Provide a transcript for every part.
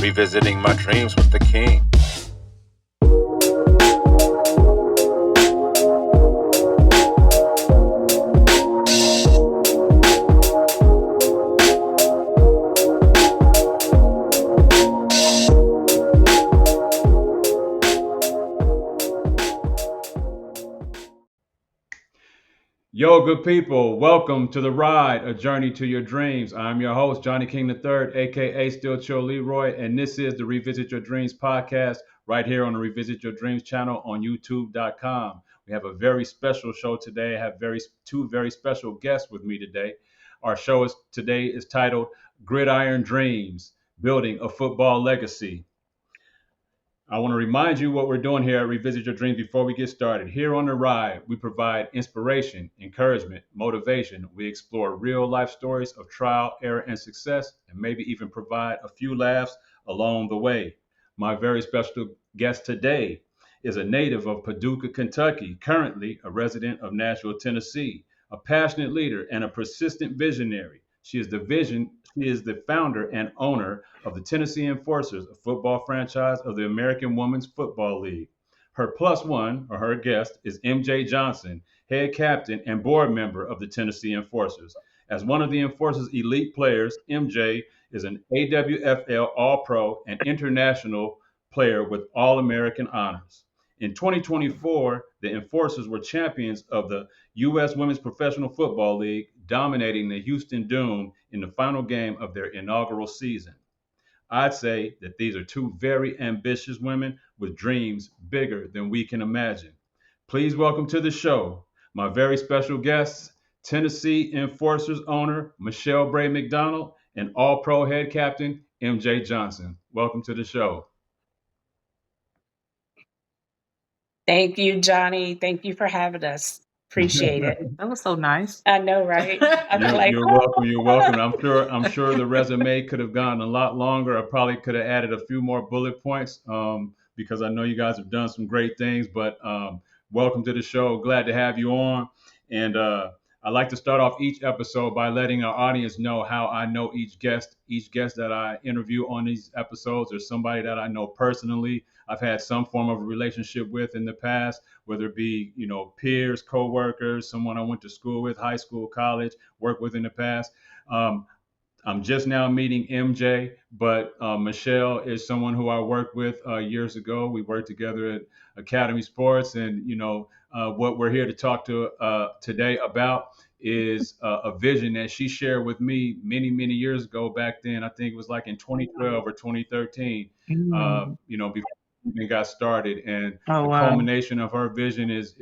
revisiting my dreams with the king. Yo, good people, welcome to the ride, a journey to your dreams. I'm your host, Johnny King III, aka Still Chill Leroy, and this is the Revisit Your Dreams podcast right here on the Revisit Your Dreams channel on YouTube.com. We have a very special show today. I have two very special guests with me today. Our show today is titled Gridiron Dreams: Building a Football Legacy. I want to remind you what we're doing here at Revisit Your Dreams before we get started. Here on the ride, we provide inspiration, encouragement, motivation. We explore real life stories of trial, error, and success, and maybe even provide a few laughs along the way. My very special guest today is a native of Paducah, Kentucky, currently a resident of Nashville, Tennessee, a passionate leader and a persistent visionary. She is the founder and owner of the Tennessee Enforcers, a football franchise of the American Women's Football League. Her plus one, or her guest, is MJ Johnson, head captain and board member of the Tennessee Enforcers. As one of the Enforcers' elite players, MJ is an AWFL All Pro and international player with All American honors. In 2024, the Enforcers were champions of the U.S. Women's Professional Football League, dominating the Houston Doom in the final game of their inaugural season. I'd say that these are two very ambitious women with dreams bigger than we can imagine. Please welcome to the show my very special guests, Tennessee Enforcers owner Michelle Bray-McDonald and All Pro head captain MJ Johnson. Welcome to the show. Thank you, Johnny. Thank you for having us. Appreciate it. That was so nice. I know, right? I'm like, You're welcome. You're welcome. I'm sure the resume could have gotten a lot longer. I probably could have added a few more bullet points because I know you guys have done some great things. But welcome to the show. Glad to have you on. And I like to start off each episode by letting our audience know how I know each guest. Each guest that I interview on these episodes is somebody that I know personally. I've had some form of a relationship with in the past, whether it be, peers, coworkers, someone I went to school with, high school, college, worked with in the past. Um, I'm just now meeting MJ, but Michelle is someone who I worked with years ago. We worked together at Academy Sports, and what we're here to talk to today about is a vision that she shared with me many, many years ago. Back then, I think it was like in 2012 or 2013. Before we even got started, and Oh, the wow. culmination of her vision is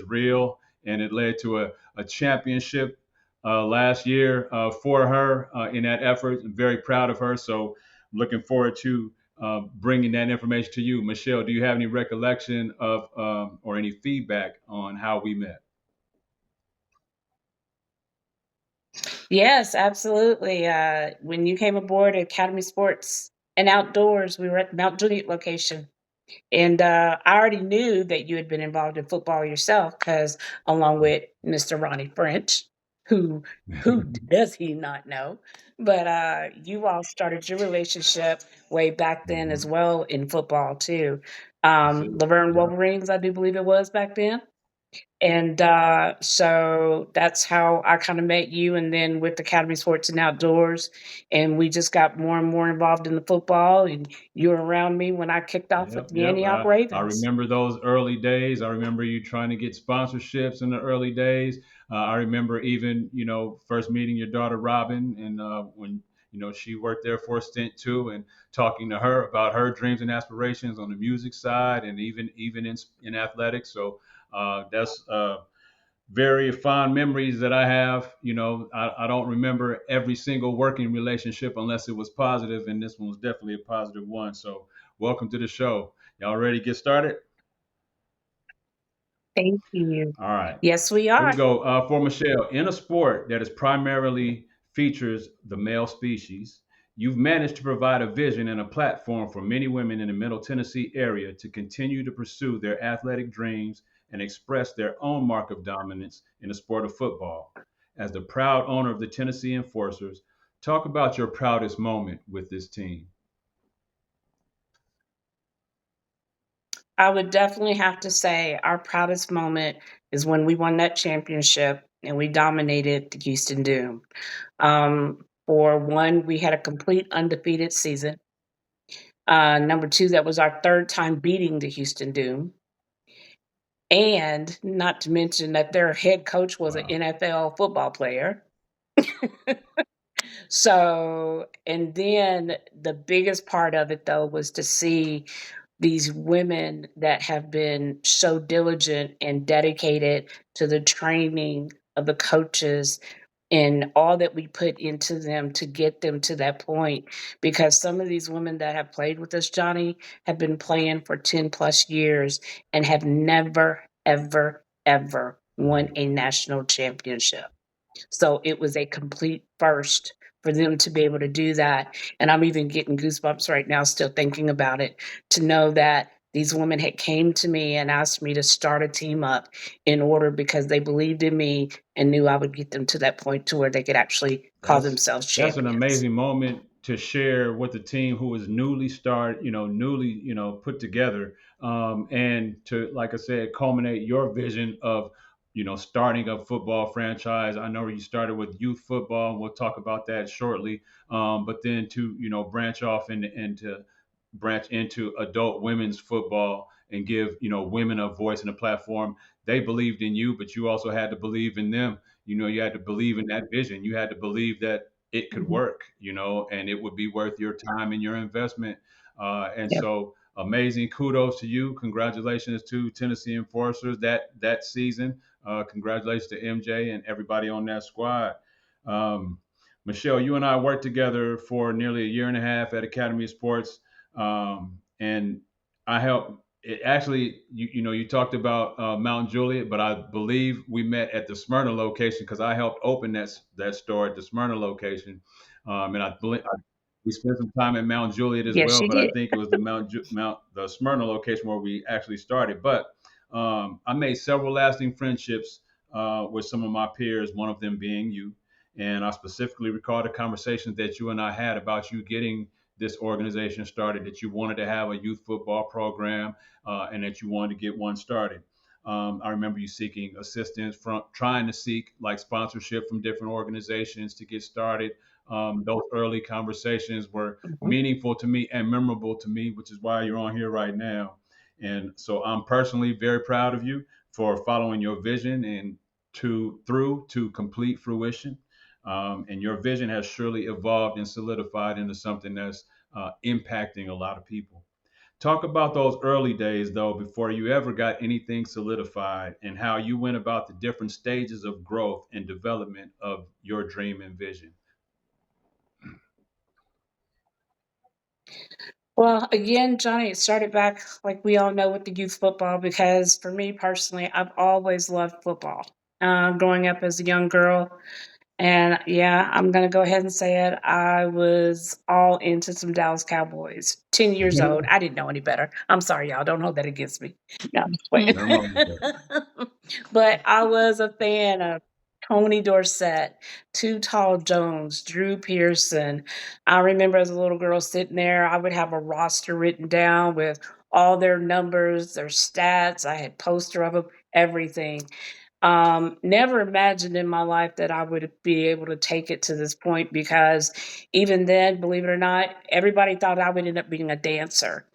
real, and it led to a championship last year for her in that effort. I'm very proud of her. So I'm looking forward to bringing that information to you. Michelle, do you have any recollection of or any feedback on how we met? yes, absolutely. When you came aboard Academy Sports and Outdoors, we were at the Mount Juliet location. And I already knew that you had been involved in football yourself because, along with Mr. Ronnie French, who does he not know? But you all started your relationship way back then as Mhm. well in football too. That's it. Laverne Yeah. Wolverines, I do believe it was back then. And so that's how I kind of met you. And then with Academy Sports and Outdoors, and we just got more and more involved in the football. And you were around me when I kicked off with Yep, the yep. Antioch I Ravens. remember those early days. I remember you trying to get sponsorships in the early days. I remember even, first meeting your daughter Robin, and when she worked there for a stint too, and talking to her about her dreams and aspirations on the music side, and even in athletics. So that's very fond memories that I have. I don't remember every single working relationship unless it was positive, and this one was definitely a positive one. So, welcome to the show. Y'all ready to get started? Thank you. All right, Yes, we here we are. go. For Michelle, in a sport that is primarily features the male species, you've managed to provide a vision and a platform for many women in the Middle Tennessee area to continue to pursue their athletic dreams and express their own mark of dominance in the sport of football. As the proud owner of the Tennessee Enforcers, talk about your proudest moment with this team. I would definitely have to say our proudest moment is when we won that championship and we dominated the Houston Doom. For one, we had a complete undefeated season. Number two, that was our third time beating the Houston Doom. And not to mention that their head coach was an Wow. NFL football player. So, and then the biggest part of it though was to see these women that have been so diligent and dedicated to the training of the coaches and all that we put into them to get them to that point. Because some of these women that have played with us, Johnny, have been playing for 10 plus years and have never, ever, ever won a national championship. So it was a complete first for them to be able to do that. And I'm even getting goosebumps right now, still thinking about it, to know that these women had came to me and asked me to start a team up in order because they believed in me and knew I would get them to that point to where they could actually call That's themselves that's an champions. amazing moment to share with the team who was newly newly, put together, and to, like I said, culminate your vision of, starting a football franchise. I know you started with youth football, and we'll talk about that shortly. But then to, branch off and to branch into adult women's football and give, women a voice and a platform. They believed in you, but you also had to believe in them. You had to believe in that vision. You had to believe that it could Mhm. work, and it would be worth your time and your investment. And Yep. so amazing. Kudos to you. Congratulations to Tennessee Enforcers that season. Congratulations to MJ and everybody on that squad. Um, Michelle, you and I worked together for nearly a year and a half at Academy of Sports, and I helped. It actually, you talked about Mount Juliet, but I believe we met at the Smyrna location because I helped open that store at the Smyrna location, and I believe we spent some time at Mount Juliet as Yes, well. you But I did. think it was the the Smyrna location where we actually started. But I made several lasting friendships with some of my peers, one of them being you. And I specifically recall the conversations that you and I had about you getting this organization started, that you wanted to have a youth football program, and that you wanted to get one started. I remember you seeking assistance from trying to seek like sponsorship from different organizations to get started. Those early conversations were Mhm. meaningful to me and memorable to me, which is why you're on here right now. And so I'm personally very proud of you for following your vision and to complete fruition. And your vision has surely evolved and solidified into something that's impacting a lot of people. Talk about those early days, though, before you ever got anything solidified, and how you went about the different stages of growth and development of your dream and vision. Well, again, Johnny, it started back like we all know with the youth football because for me personally, I've always loved football. Growing up as a young girl, and yeah, I'm gonna go ahead and say it. I was all into some Dallas Cowboys. 10 years old. I didn't know any better. I'm sorry, y'all. Don't hold that against me. No, I'm just playing. Nothing wrong with that. But I was a fan of Tony Dorsett, Too Tall Jones, Drew Pearson. I remember as a little girl sitting there, I would have a roster written down with all their numbers, their stats. I had poster of them, everything. Never imagined in my life that I would be able to take it to this point because even then, believe it or not, everybody thought I would end up being a dancer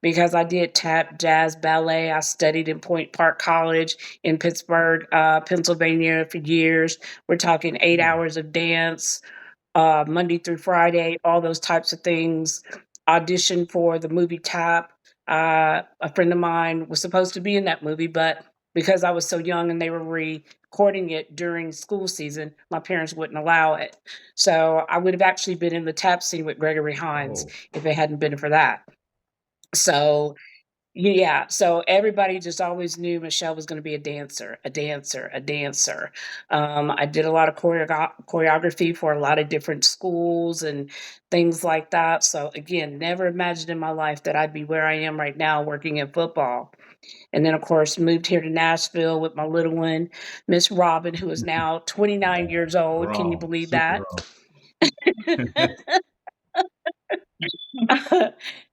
because I did tap, jazz, ballet. I studied in Point Park College in Pittsburgh, Pennsylvania for years. We're talking 8 hours of dance, Monday through Friday, all those types of things. Auditioned for the movie Tap. A friend of mine was supposed to be in that movie, but because I was so young and they were recording it during school season, my parents wouldn't allow it. So I would have actually been in the tap scene with Gregory Hines Oh, if it hadn't been for that. So yeah, so everybody just always knew Michelle was gonna be a dancer, a dancer, a dancer. I did a lot of choreography for a lot of different schools and things like that, so again, never imagined in my life that I'd be where I am right now working in football. And then, of course, moved here to Nashville with my little one, Miss Robin, who is now 29 years old. Can you wrong, believe super that? wrong.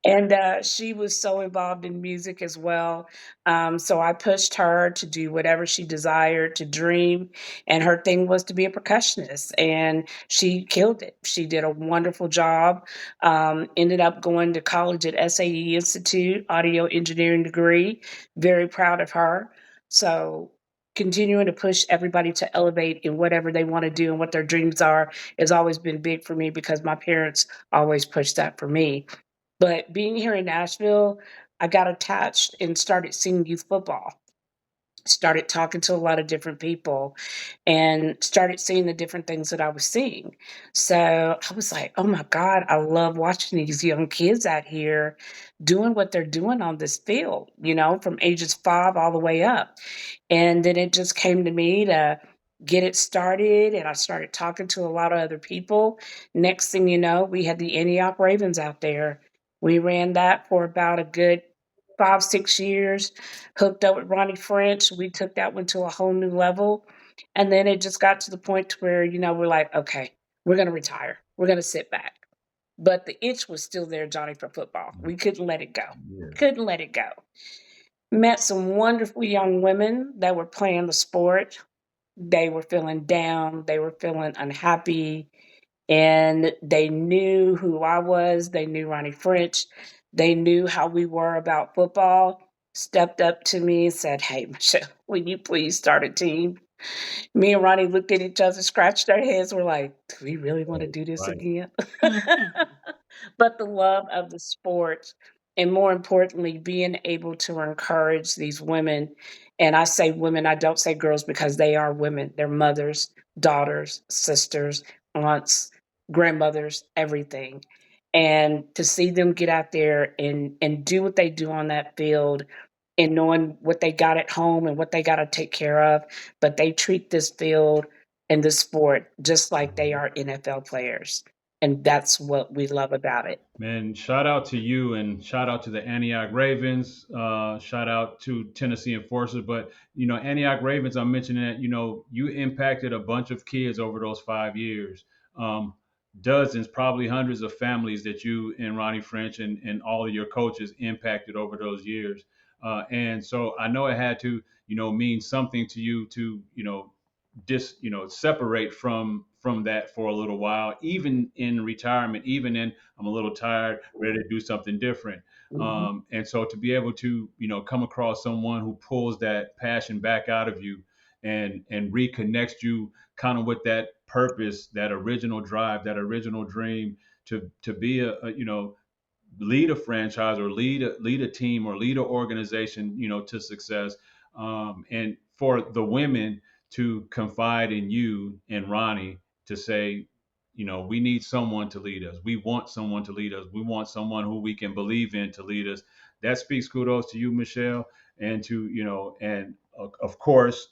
And she was so involved in music as well. So I pushed her to do whatever she desired to dream. And her thing was to be a percussionist. And she killed it. She did a wonderful job. Ended up going to college at SAE Institute, audio engineering degree. Very proud of her. So continuing to push everybody to elevate in whatever they want to do and what their dreams are has always been big for me because my parents always pushed that for me. But being here in Nashville, I got attached and started seeing youth football. Started talking to a lot of different people and started seeing the different things that I was seeing. So I was like, oh my God, I love watching these young kids out here doing what they're doing on this field, from ages 5 all the way up. And then it just came to me to get it started. And I started talking to a lot of other people. Next thing you know, we had the Antioch Ravens out there. We ran that for about a good 5, 6 years, hooked up with Ronnie French. We took that one to a whole new level. And then it just got to the point to where, we're like, okay, we're going to retire. We're going to sit back. But the itch was still there, Johnny, for football. We couldn't let it go. Yeah. Couldn't let it go. Met some wonderful young women that were playing the sport. They were feeling down. They were feeling unhappy. And they knew who I was. They knew Ronnie French. They knew how we were about football. Stepped up to me and said, "Hey, Michelle, will you please start a team?" Me and Ronnie looked at each other, scratched our heads. We're like, do we really want to Right. do this Right. again? But the love of the sport, and more importantly, being able to encourage these women. And I say women, I don't say girls because they are women. They're mothers, daughters, sisters, aunts, grandmothers, everything. And to see them get out there and do what they do on that field and knowing what they got at home and what they got to take care of, but they treat this field and this sport just like they Mhm. are NFL players. And that's what we love about it. Man, shout out to you and shout out to the Antioch Ravens. Shout out to Tennessee Enforcers. But, Antioch Ravens, I'm mentioning that, you impacted a bunch of kids over those 5 years. Um, Dozens, probably hundreds of families that you and Ronnie French and all of your coaches impacted over those years. And so I know it had to, mean something to you to, separate from that for a little while, even in retirement, even in I'm a little tired, ready to do something different. Mhm. And so to be able to come across someone who pulls that passion back out of you and reconnects you kind of with that purpose, that original drive, that original dream to be a lead a franchise or lead a team or lead an organization, to success. And for the women to confide in you and Ronnie to say, we need someone to lead us. We want someone to lead us. We want someone who we can believe in to lead us. That speaks kudos to you, Michelle, and to and of course,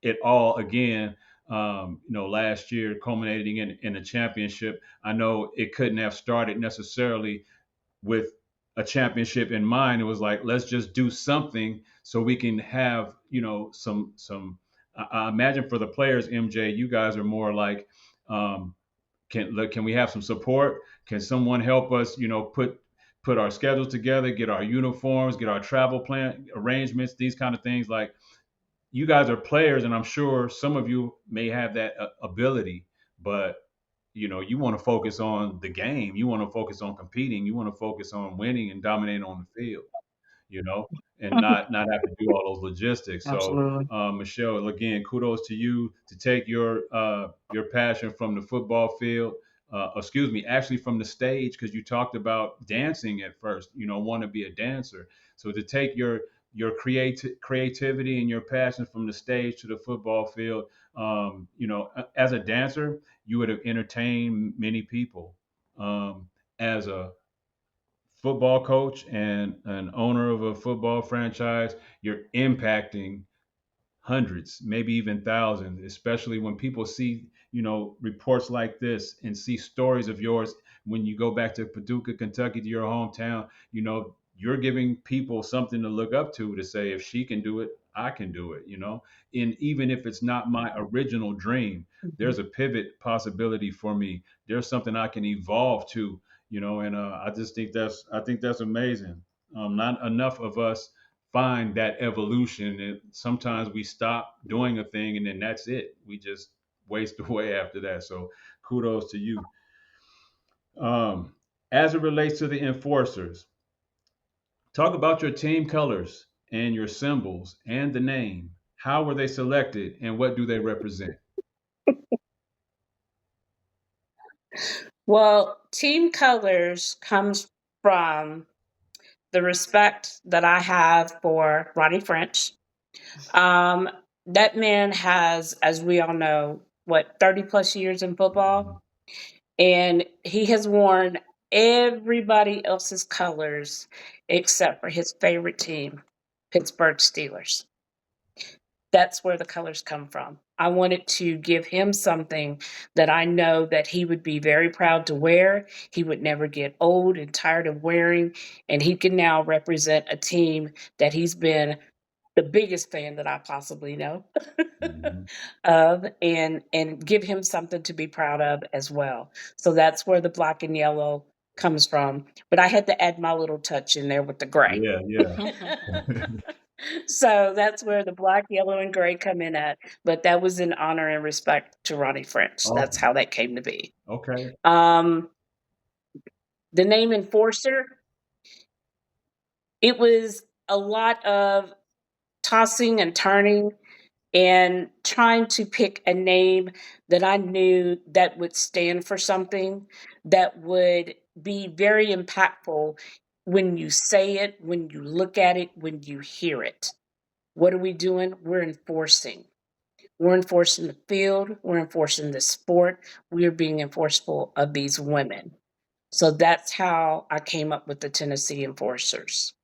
it all again. Last year culminating in a championship. I know it couldn't have started necessarily with a championship in mind. It was like, let's just do something so we can have, some. I imagine for the players, MJ, you guys are more like, um, can we have some support? Can someone help us, put our schedules together, get our uniforms, get our travel plan arrangements, these kind of things. Like you guys are players, and I'm sure some of you may have that ability, but you want to focus on the game. You want to focus on competing. You want to focus on winning and dominating on the field. You know, and not have to do all those logistics. So, Absolutely. Michelle, again, kudos to you to take your passion from the football field. Excuse me, actually from the stage, because you talked about dancing at first. Want to be a dancer. So to take your creativity and your passion from the stage to the football field. As a dancer, you would have entertained many people. As a football coach and an owner of a football franchise, you're impacting hundreds, maybe even thousands, especially when people see, reports like this and see stories of yours. When you go back to Paducah, Kentucky, to your hometown, you're giving people something to look up to say, if she can do it, I can do it. And even if it's not my original dream, Mhm. there's a pivot possibility for me. There's something I can evolve to And I just think that's amazing. Not enough of us find that evolution, and sometimes we stop doing a thing and then that's it. We just waste away after that. So kudos to you. Um, as it relates to the enforcers, talk about your team colors and your symbols and the name. How were they selected and what do they represent? Well, team colors comes from the respect that I have for Ronnie French. Um, that man has, as we all know, what, 30 plus years in Mhm. football, and he has worn everybody else's colors except for his favorite team, Pittsburgh Steelers. That's where the colors come from. I wanted to give him something that I know that he would be very proud to wear. He would never get old and tired of wearing, and he can now represent a team that he's been the biggest fan that I possibly know Mhm. of, and give him something to be proud of as well. So that's where the black and yellow comes from. But I had to add my little touch in there with the gray. Yeah, yeah. So that's where the black, yellow, and gray come in at. But that was in honor and respect to Ronnie French. That's Awesome. how that came to be. Okay. Um, the name Enforcer, it was a lot of tossing and turning and trying to pick a name that I knew that would stand for something that would be very impactful when you say it, when you look at it, when you hear it. What are we doing? We're enforcing. We're enforcing the field, we're enforcing the sport, we're being enforceful of these women. So that's how I came up with the Tennessee Enforcers.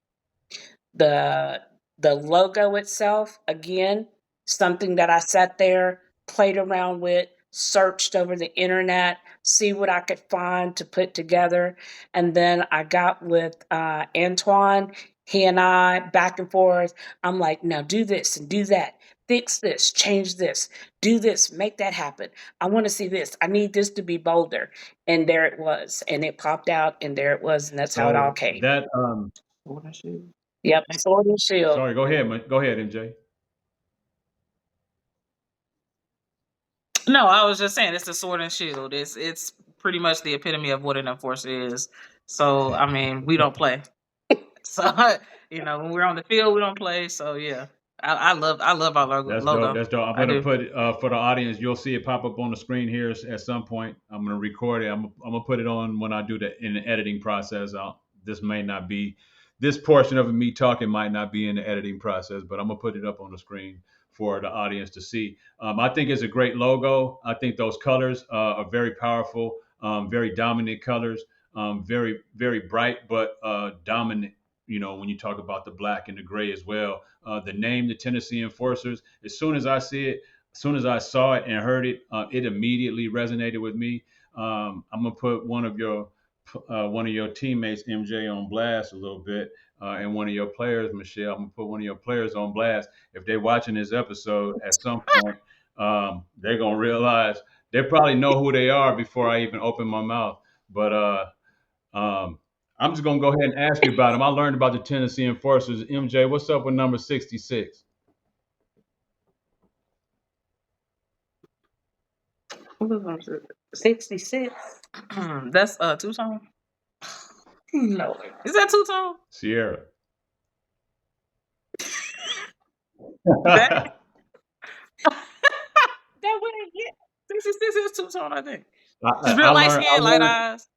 The the logo itself, again, something that I sat there, played around with, searched over the internet, see what I could find to put together, and then I got with Antoine. He and I back and forth. I'm like, now do this and do that. Fix this, change this, do this, make that happen. I want to see this. I need this to be bolder. And there it was. And it popped out, and there it was. And that's how it all So came. that Yep, sword and shield. sorry, go ahead, MJ. No, I was just saying it's the sword and shield. It's pretty much the epitome of what an enforcer is. So I mean, we don't play. So when we're on the field, we don't play. So yeah, I love our logo. That's dope. Logo. That's dope. I'm I gonna do. put for the audience. You'll see it pop up on the screen here at some point. I'm gonna record it. I'm gonna put it on when I do the in the editing process. This may not be this portion of me talking might not be in the editing process, but I'm gonna put it up on the screen for the audience to see. I think it's a great logo. I think those colors are very powerful, very dominant colors, very bright but dominant. When you talk about the black and the gray as well. The name, the Tennessee Enforcers. As soon as I see it, as soon as I saw it and heard it, it immediately resonated with me. I'm gonna put one of your teammates, MJ, on blast a little bit, and one of your players, Michelle. I'm gonna put one of your players on blast. If they're watching this episode at some point, they're gonna realize they probably know who they are before I even open my mouth. But um, I'm just gonna go ahead and ask you about them. I learned about the Tennessee Enforcers. MJ, what's up with number 66? 66. That's two tone. No. Is that two tone? Sierra. That That wouldn't get. 66 is two tone. I think I, she's I real light learned. I skin, light learned. eyes,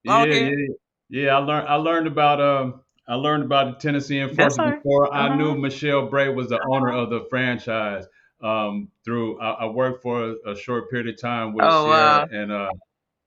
long Yeah, hair. yeah, yeah. I learned about the Tennessee That's Enforcers her. before I knew Uh Michelle Bray was the owner huh. of the franchise. Through I worked for a short period of time with Oh Sierra, wow. and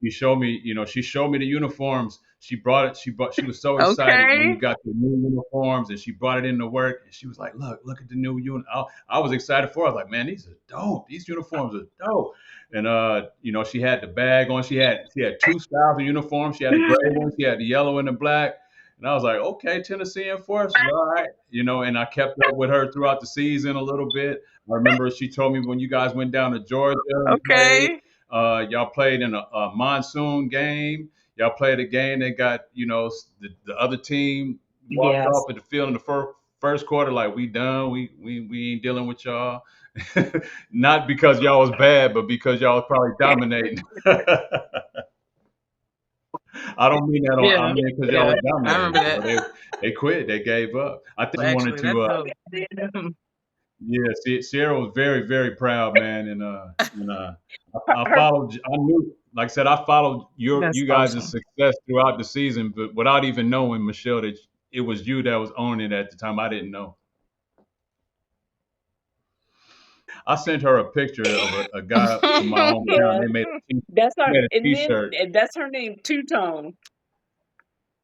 she showed me the uniforms. She brought it. She was so excited when we Okay. got the new uniforms, and she brought it into work. And she was like, "Look at the new uniform." I was excited for her. I was like, "Man, these are dope. These uniforms are dope." And she had the bag on. She had two styles of uniforms. She had the gray one. She had the yellow and the black. And I was like, "Okay, Tennessee Enforcers, all right." And I kept up with her throughout the season a little bit. I remember she told me when you guys went down to Georgia and played. Okay. Y'all played in a monsoon game. y'all played a game that got, the other team walked Yes. off at the field in the first quarter like, we done, we ain't dealing with y'all. Not because y'all was bad, but because y'all was probably dominating. I don't mean that on. I Yeah, mean because y'all yeah, was I remember dominating. that. They quit. They gave up. I think wanted Actually, that's to. dope. Yeah, Sierra was very, very proud, man, and I Her, followed. I knew, like I said, I followed That's you guys' awesome. success throughout the season, but without even knowing, Michelle, that it was you that was owning it at the time. I didn't know. I sent her a picture of a guy from my hometown. yeah, They made that's her, made a and then T-shirt, that's her name, Two Tone.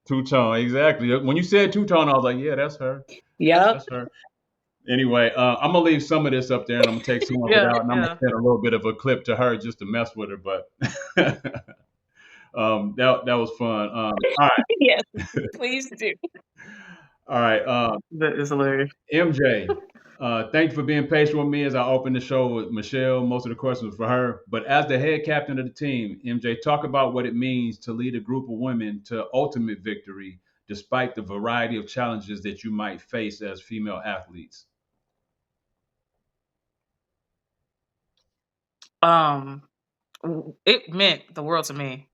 two tone, exactly. When you said two tone, I was like, yeah, that's her. Yep. That's her. Anyway, I'm gonna leave some of this up there, and I'm gonna take some of it Yeah, out, and I'm gonna yeah. send a little bit of a clip to her just to mess with her. But that was fun. All right, Yes, please do. all right. That is hilarious. MJ, thank you for being patient with me as I opened the show with Michelle. Most of the questions were for her, but as the head captain of the team, MJ, talk about what it means to lead a group of women to ultimate victory, despite the variety of challenges that you might face as female athletes. Um, it meant the world to me.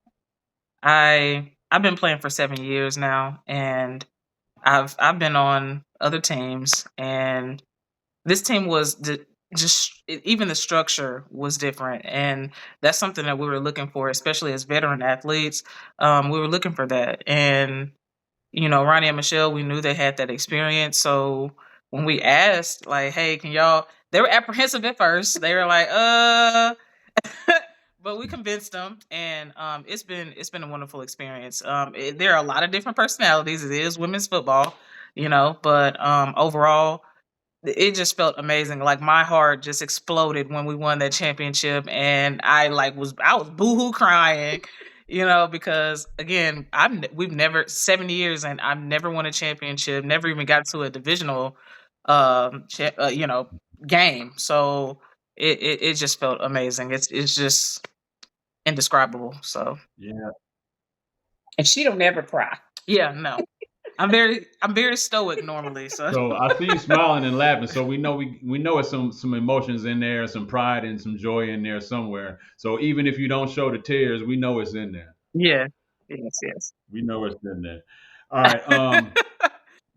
I've been playing for 7 years now, and I've been on other teams, and this team was even the structure was different, and that's something that we were looking for, especially as veteran athletes. We were looking for that, and Ronnie and Michelle, we knew they had that experience. So when we asked, like, "Hey, can y'all?" They were apprehensive at first. They were like, but we convinced them, and it's been a wonderful experience. There are a lot of different personalities. It is women's football, but overall, it just felt amazing. Like my heart just exploded when we won that championship, and I was boohoo crying, because again, we've never 7 years, and I've never won a championship, never even got to a divisional, game. So it just felt amazing. It's just indescribable. So Yeah. And she don't ever cry. yeah, no, I'm very stoic normally. So So I see you smiling and laughing. So we know it's some emotions in there, some pride and some joy in there somewhere. So even if you don't show the tears, we know it's in there. yeah, yes, yes. We know it's in there. All right.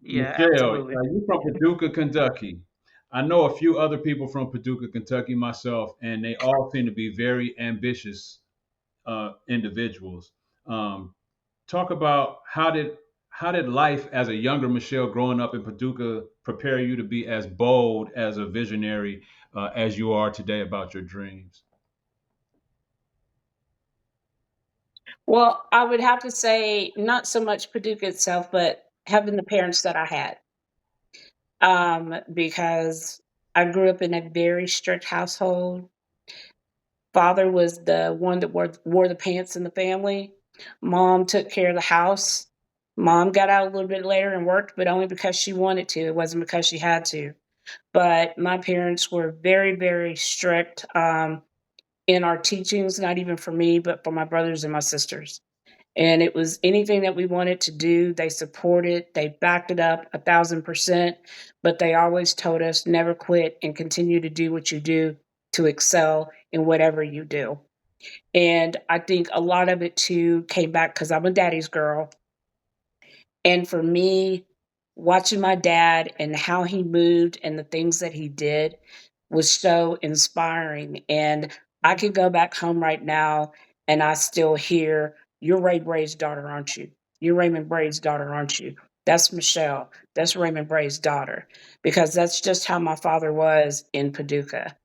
Yeah, Michelle, absolutely. you from Paducah, Kentucky. I know a few other people from Paducah, Kentucky myself, and they all seem to be very ambitious individuals. Um, talk about how did life as a younger Michelle growing up in Paducah prepare you to be as bold as a visionary as you are today about your dreams? Well, I would have to say not so much Paducah itself, but having the parents that I had. Because I grew up in a very strict household. Father was the one that wore the pants in the family. Mom took care of the house. Mom got out a little bit later and worked, but only because she wanted to. It wasn't because she had to. But my parents were very, very strict in our teachings, not even for me, but for my brothers and my sisters. And it was anything that we wanted to do, they supported, they backed it up 1,000%, but they always told us never quit and continue to do what you do to excel in whatever you do. And I think a lot of it too came back because I'm a daddy's girl. And for me, watching my dad and how he moved and the things that he did was so inspiring. And I could go back home right now and I still hear, "You're Ray Bray's daughter, aren't you? You're Raymond Bray's daughter, aren't you? That's Michelle. That's Raymond Bray's daughter." Because that's just how my father was in Paducah.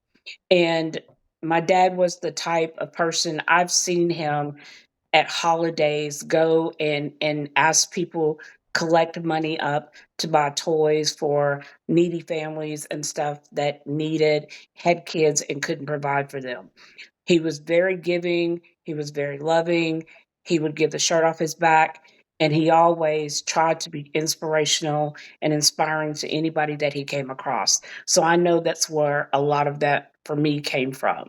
And my dad was the type of person I've seen him at holidays go and ask people collect money up to buy toys for needy families and stuff that needed had kids and couldn't provide for them. He was very giving, he was very loving, he would give the shirt off his back, and he always tried to be inspirational and inspiring to anybody that he came across. So I know that's where a lot of that for me came from.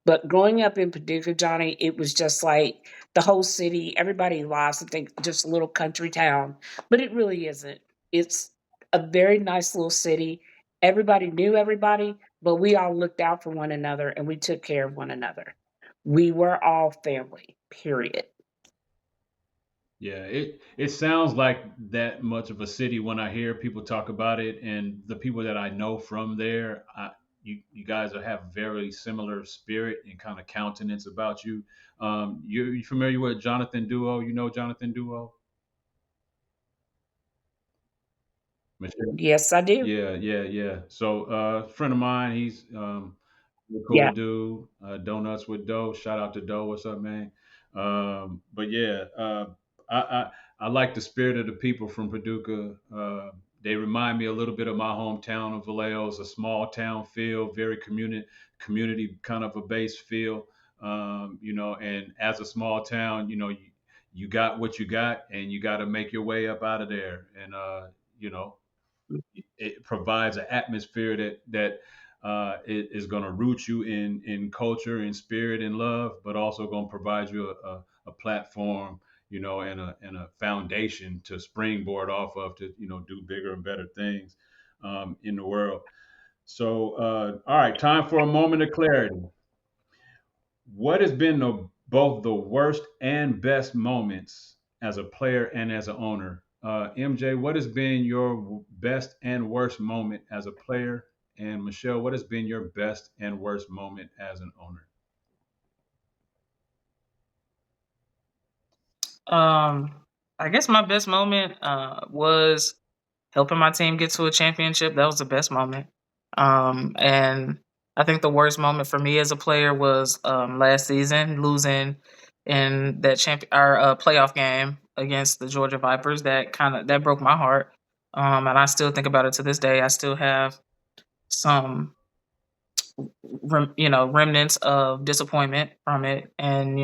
But growing up in Paducah, Johnny, it was just like the whole city, everybody lost and think just a little country town, but it really isn't. It's a very nice little city. Everybody knew everybody, but we all looked out for one another and we took care of one another. We were all family, period. Yeah, it sounds like that much of a city when I hear people talk about it, and the people that I know from there. You guys have very similar spirit and kind of countenance about you. You familiar with Jonathan Duo? You know Jonathan Duo? Michelle? Yes, I do. Yeah, yeah, yeah. So, a friend of mine, he's a cool Yeah. dude. Donuts with Doe. Shout out to Doe. What's up, man? But yeah, I, I I like the spirit of the people from Paducah. They remind me a little bit of my hometown of Vallejo. It's a small town feel, very community kind of a base feel. And as a small town, you got what you got, and you got to make your way up out of there. And you know, it provides an atmosphere that is going to root you in culture and spirit and love, but also going to provide you a platform, and a foundation to springboard off of to do bigger and better things in the world. So, all right, time for a moment of clarity. What has been both the worst and best moments as a player and as an owner? MJ, what has been your best and worst moment as a player? And Michelle, what has been your best and worst moment as an owner? Um, I guess my best moment was helping my team get to a championship. That was the best moment. And I think the worst moment for me as a player was last season losing in that our playoff game against the Georgia Vipers. That broke my heart. And I still think about it to this day. I still have some remnants of disappointment from it, and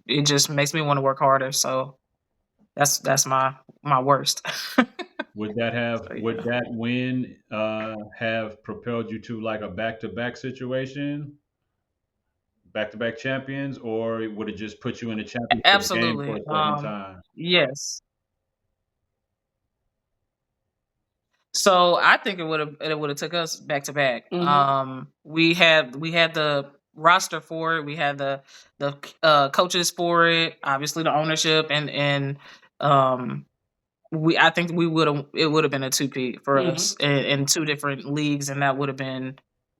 it just makes me want to work harder. So that's my worst. So Would yeah. that win have propelled you to like a back-to-back situation, back-to-back champions, or would it just put you in a championship game for Absolutely. a certain time? Yes. So I think it would have took us back to back. Hmm. We had the roster for it. We had the coaches for it. Obviously, the ownership and I think it would have been a two-peat for Hmm. us in two different leagues, and that would have been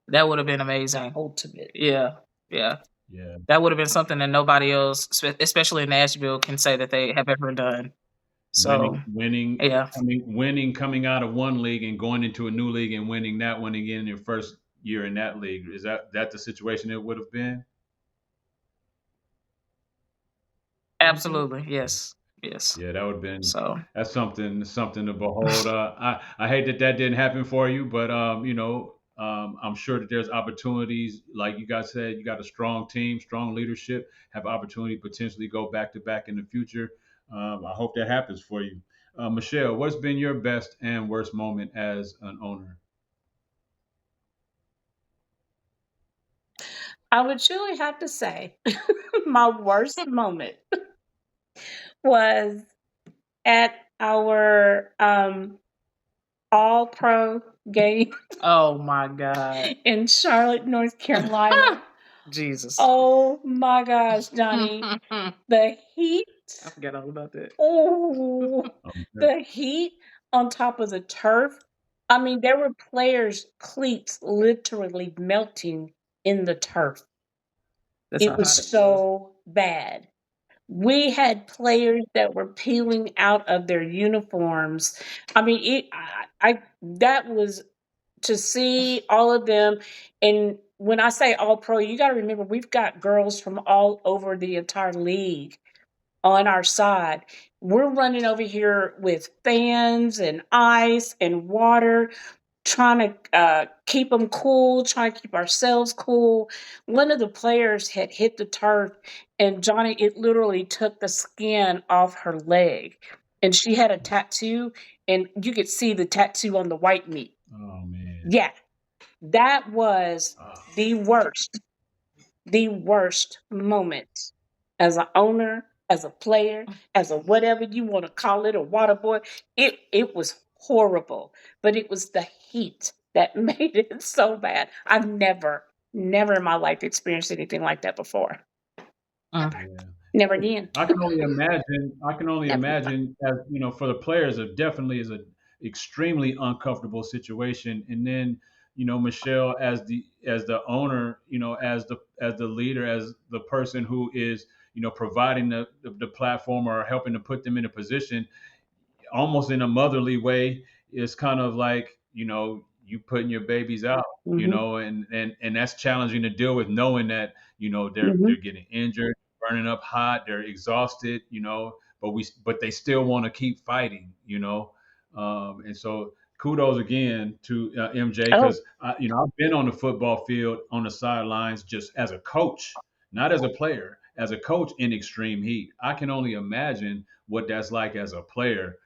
The amazing. ultimate. Yeah, yeah, Yeah. that would have been something that nobody else, especially in Nashville, can say that they have ever done. So yeah. Winning coming out of one league and going into a new league and winning that one again in your first year in that league. Is that the situation it would have been? Hmm. Absolutely. Yes. Yes. Yeah, that would have been So that's something to behold. I hate that didn't happen for you, but I'm sure that there's opportunities. Like you guys said, you got a strong team, strong leadership, have opportunity to potentially go back to back in the future. I hope that happens for you. Michelle, what's been your best and worst moment as an owner? I would truly have to say my worst moment was at our all pro game oh my God. in Charlotte, North Carolina. Jesus. Oh my gosh, Johnny. I The heat. forgot all about that. Oh, Okay. the heat on top of the turf. I mean, there were players' cleats literally melting in the turf. That's It how was hot it was. so bad. We had players that were peeling out of their uniforms. I mean, that was to see all of them. And when I say all pro, you got to remember we've got girls from all over the entire league on our side. We're running over here with fans and ice and water, trying to keep them cool, trying to keep ourselves cool. One of the players had hit the turf, and Johnny, it literally took the skin off her leg. And she had a tattoo, and you could see the tattoo on the white meat. Oh man. Yeah, that was Oh, the worst moment as an owner. as a player, as a whatever you want to call it, a water boy. It was horrible, but it was the heat that made it so bad. I've never in my life experienced anything like that before. Mm. Never, Yeah. never again. I can only imagine. I can only Never. imagine, as you know, for the players, it definitely is a extremely uncomfortable situation. And then, Michelle, as the owner, as the leader, as the person who is, providing the platform or helping to put them in a position, almost in a motherly way, it's kind of like, you putting your babies out, Hmm. and that's challenging to deal with, knowing that, they're Hmm. getting injured, burning up hot, they're exhausted, but they still want to keep fighting, and so kudos again to MJ, Oh, because I've been on the football field on the sidelines just as a coach, not as a player, as a coach in extreme heat. I can only imagine what that's like as a player,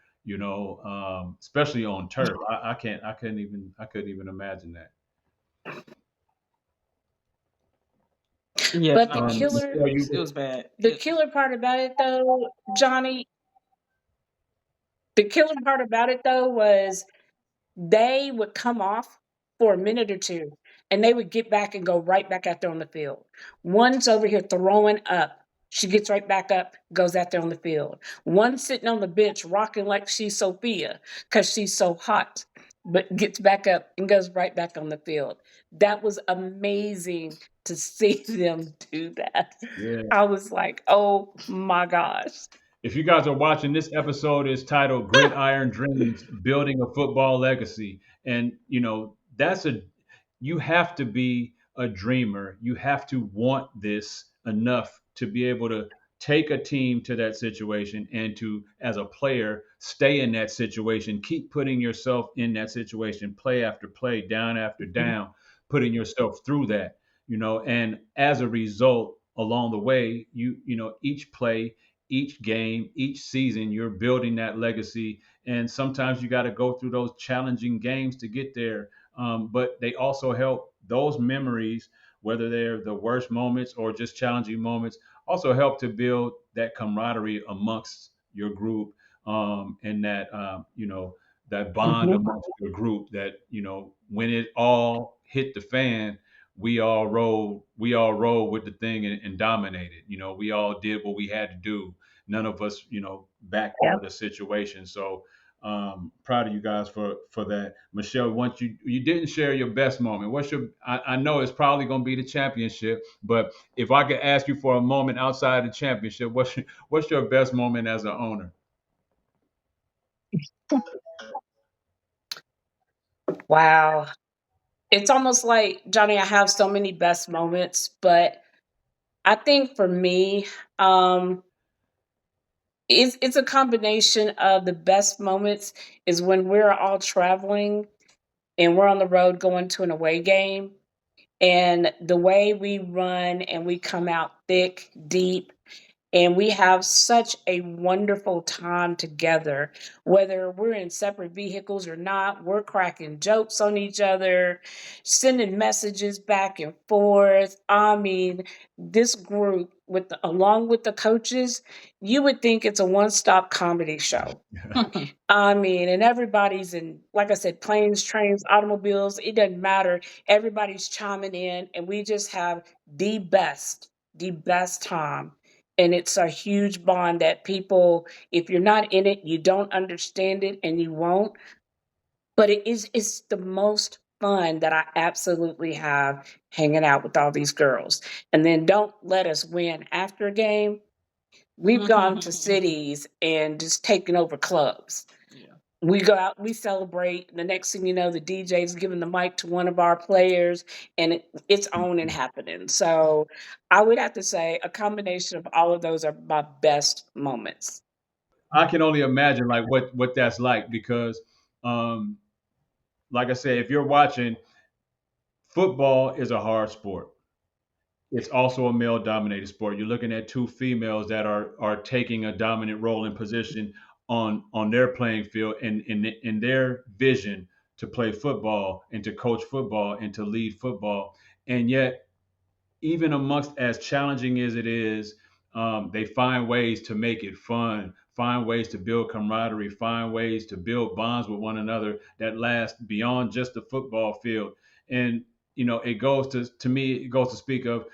especially on turf. I couldn't even imagine that. Yeah, but no, it was Michelle, it was bad. the killer part about it though, Johnny, the killer part about it though was they would come off for a minute or two and they would get back and go right back out there on the field. One's over here throwing up. She gets right back up, goes out there on the field. One's sitting on the bench rocking like she's Sophia because she's so hot, but gets back up and goes right back on the field. That was amazing to see them do that. yeah. I was like, oh my gosh. If you guys are watching, this episode is titled Gridiron Dreams: Building a Football Legacy. And, you have to be a dreamer. You have to want this enough to be able to take a team to that situation and to, as a player, stay in that situation, keep putting yourself in that situation, play after play, down after down, putting yourself through that, and as a result, along the way, each play, each game, each season, you're building that legacy. And sometimes you got to go through those challenging games to get there. But they also help those memories, whether they're the worst moments or just challenging moments, also help to build that camaraderie amongst your group, and that bond Mhm. amongst your group, that, when it all hit the fan, we all rolled with the thing and dominated. We all did what we had to do. None of us, backed out of the situation. So, proud of you guys for that. Michelle, once you didn't share your best moment. I know it's probably going to be the championship, but if I could ask you for a moment outside the championship, what's your best moment as an owner? Wow. It's almost like, Johnny, I have so many best moments, but I think for me, um, it's a combination of the best moments is when we're all traveling and we're on the road going to an away game, and the way we run and we come out thick, deep, and we have such a wonderful time together. Whether we're in separate vehicles or not, we're cracking jokes on each other, sending messages back and forth. I mean, this group, along with the coaches, you would think it's a one-stop comedy show. I mean, and everybody's in, like I said, planes, trains, automobiles, it doesn't matter. Everybody's chiming in, and we just have the best time. And it's a huge bond that people, if you're not in it, you don't understand it and you won't. But it's the most fun that I absolutely have hanging out with all these girls. And then don't let us win after a game. We've gone to cities and just taken over clubs. Yeah. We go out, we celebrate. The next thing you know, the DJ's giving the mic to one of our players, and it's on and happening. So I would have to say a combination of all of those are my best moments. I can only imagine like what that's like, because, um, like I said, if you're watching, football is a hard sport. It's also a male dominated sport. You're looking at two females that are taking a dominant role and position on their playing field, and in their vision to play football and to coach football and to lead football. And yet, even amongst as challenging as it is, they find ways to make it fun, find ways to build camaraderie, find ways to build bonds with one another that last beyond just the football field. And it goes to me, it goes to speak of,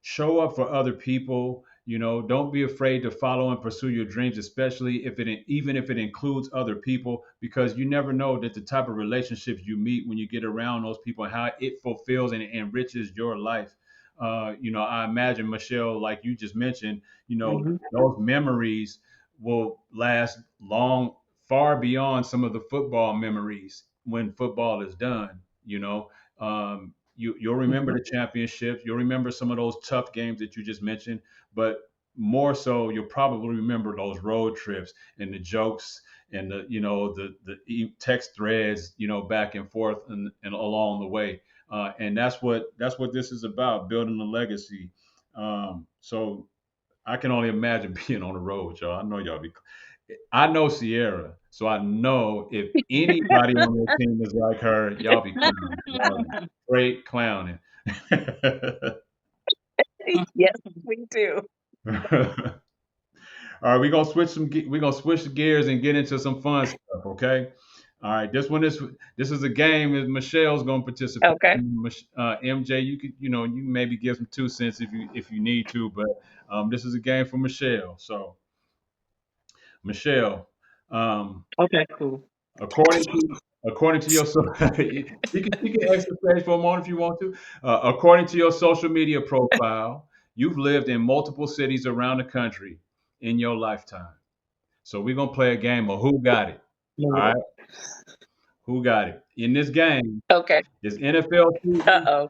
show up for other people. Don't be afraid to follow and pursue your dreams, especially even if it includes other people, because you never know that the type of relationships you meet when you get around those people and how it fulfills and enriches your life. I imagine, Michelle, like you just mentioned, Hmm. those memories will last long, far beyond some of the football memories when football is done. You'll remember the championships, you'll remember some of those tough games that you just mentioned, but more so, you'll probably remember those road trips and the jokes and the text threads, back and forth and along the way. And that's what this is about, building a legacy. So I can only imagine being on the road, y'all. I know y'all be. I know Sierra, so I know if anybody on their team is like her, y'all be clowning. Y'all be straight clowning. Yes, we do. All right, we're gonna switch the gears and get into some fun stuff. Okay. All right. This is a game that Michelle's gonna participate Okay. in. MJ, you could you maybe give some 2 cents if you need to, but this is a game for Michelle. So Michelle, um, Okay, cool. according to your you can exit stage for a moment if you want to. According to your social media profile, you've lived in multiple cities around the country in your lifetime. So we're gonna play a game of who got it. All Lord. right, who got it? In this game, Okay. is NFL Uh season. oh.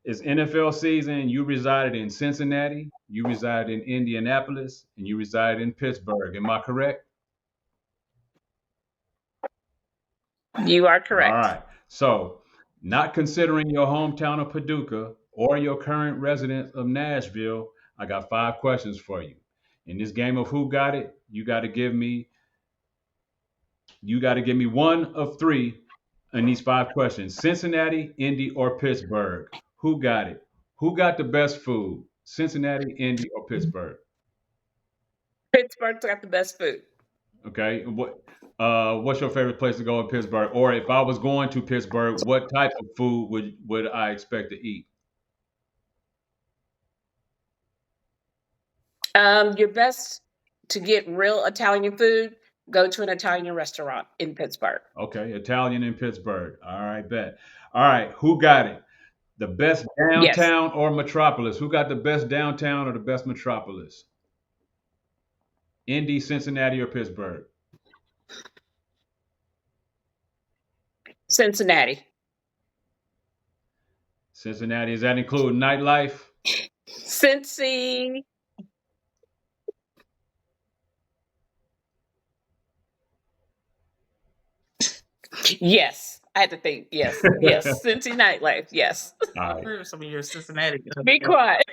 It's NFL season. You resided in Cincinnati, you resided in Indianapolis, and you resided in Pittsburgh. Am I correct? You are All correct. right. So, not considering your hometown of Paducah or your current residence of Nashville, I got 5 questions for you. In this game of who got it, you got to give me one of three in these 5 questions. Cincinnati, Indy, or Pittsburgh. Who got it? Who got the best food? Cincinnati, Indy, or Pittsburgh? Pittsburgh's got the best food. Okay. What's your favorite place to go in Pittsburgh? Or if I was going to Pittsburgh, what type of food would I expect to eat? Your best to get real Italian food, go to an Italian restaurant in Pittsburgh. Okay, Italian in Pittsburgh. All right, bet. All right, who got it? The best Yes. downtown or metropolis? Who got the best downtown or the best metropolis? Indy, Cincinnati, or Pittsburgh? Cincinnati. Cincinnati. Does that include nightlife? Cincy. Yes. I had to think. Yes. Yes. Cincy nightlife. Yes. All I've right. heard some of your Cincinnati. Be quiet.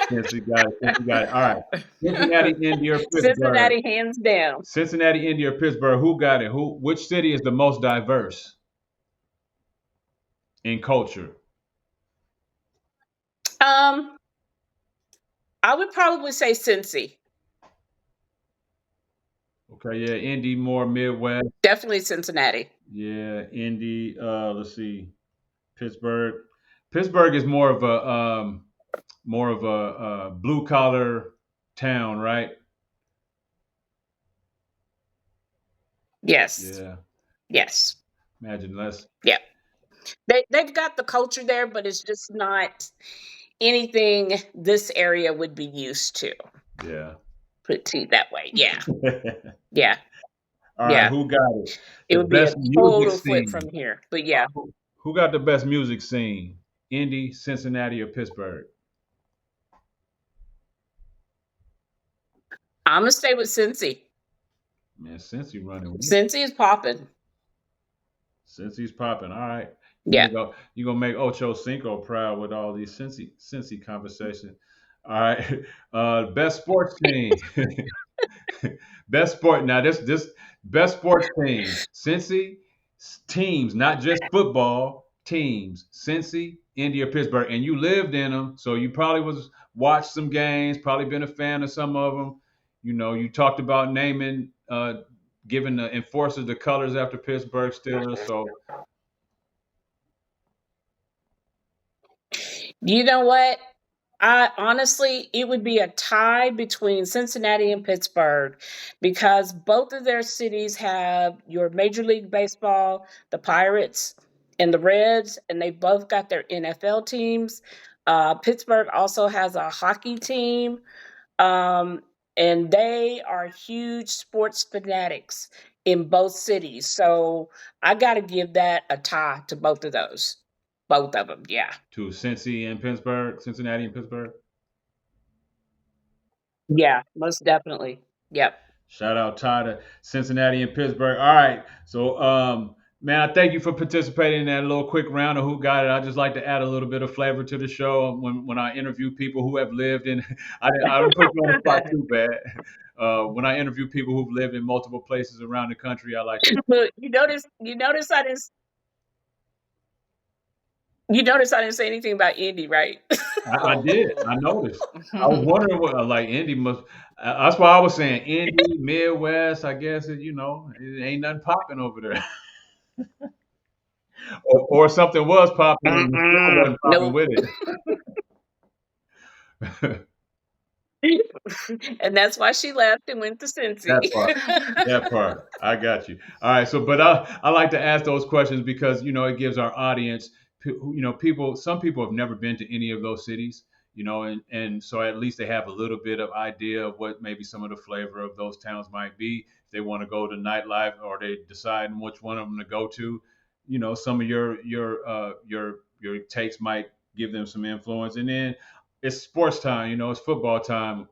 Cincy got it. Cincy got it. All right. Cincinnati, Indy, or Pittsburgh? Cincinnati, hands down. Cincinnati, Indy, or Pittsburgh? Who got it? Which city is the most diverse in culture? Um, I would probably say Cincy. Okay, yeah, Indy more Midwest. Definitely Cincinnati. Yeah, Indy. Let's see, Pittsburgh. Pittsburgh is more of a blue collar town, right? Yes. Yeah. Yes. Imagine less. Yeah. They've got the culture there, but it's just not anything this area would be used to. Yeah. Put it to you that way. Yeah. All Yeah. right, Yeah. who got it? It The would be a best music total flip from scene. here. But yeah, Who got the best music scene? Indy, Cincinnati, or Pittsburgh? I'm gonna stay with Cincy. Man, Cincy running. Cincy is popping. Cincy's popping. All right. Yeah. You gonna make Ocho Cinco proud with all these Cincy conversation. All right. Best sports team. Best sport. Now this best sports team. Cincy teams, not just football teams. Cincy, India, Pittsburgh, and you lived in them, so you probably watched some games, probably been a fan of some of them. You talked about naming, giving the enforcers the colors after Pittsburgh Steelers. So You know what? I honestly, it would be a tie between Cincinnati and Pittsburgh because both of their cities have your Major League Baseball, the Pirates and the Reds, and they both got their NFL teams. Pittsburgh also has a hockey team, um, and they are huge sports fanatics in both cities. So I got to give that a tie to both of those. Both of them, yeah. to Cincy and Pittsburgh, Cincinnati and Pittsburgh. Yeah, most definitely. Yep. Shout out Ty to Cincinnati and Pittsburgh. All right. So, man, I thank you for participating in that little quick round of Who Got It. I just like to add a little bit of flavor to the show when I interview people who have lived in. I don't put you on the spot too bad. When I interview people who've lived in multiple places around the country, I like to. Look, you notice I didn't say anything about Indy, right? I did. I noticed. I was wondering what like Indy must. That's why I was saying Indy, Midwest. I guess it ain't nothing popping over there. Or something was popping and Michelle wasn't popping Nope. with it. And that's why she left and went to Cincy. That part. That part. I got you. All right. So, but I like to ask those questions because it gives our audience, people. Some people have never been to any of those cities, and so at least they have a little bit of idea of what maybe some of the flavor of those towns might be. If they want to go to nightlife or they decide which one of them to go to, some of your takes might give them some influence. And then it's sports time. It's football time.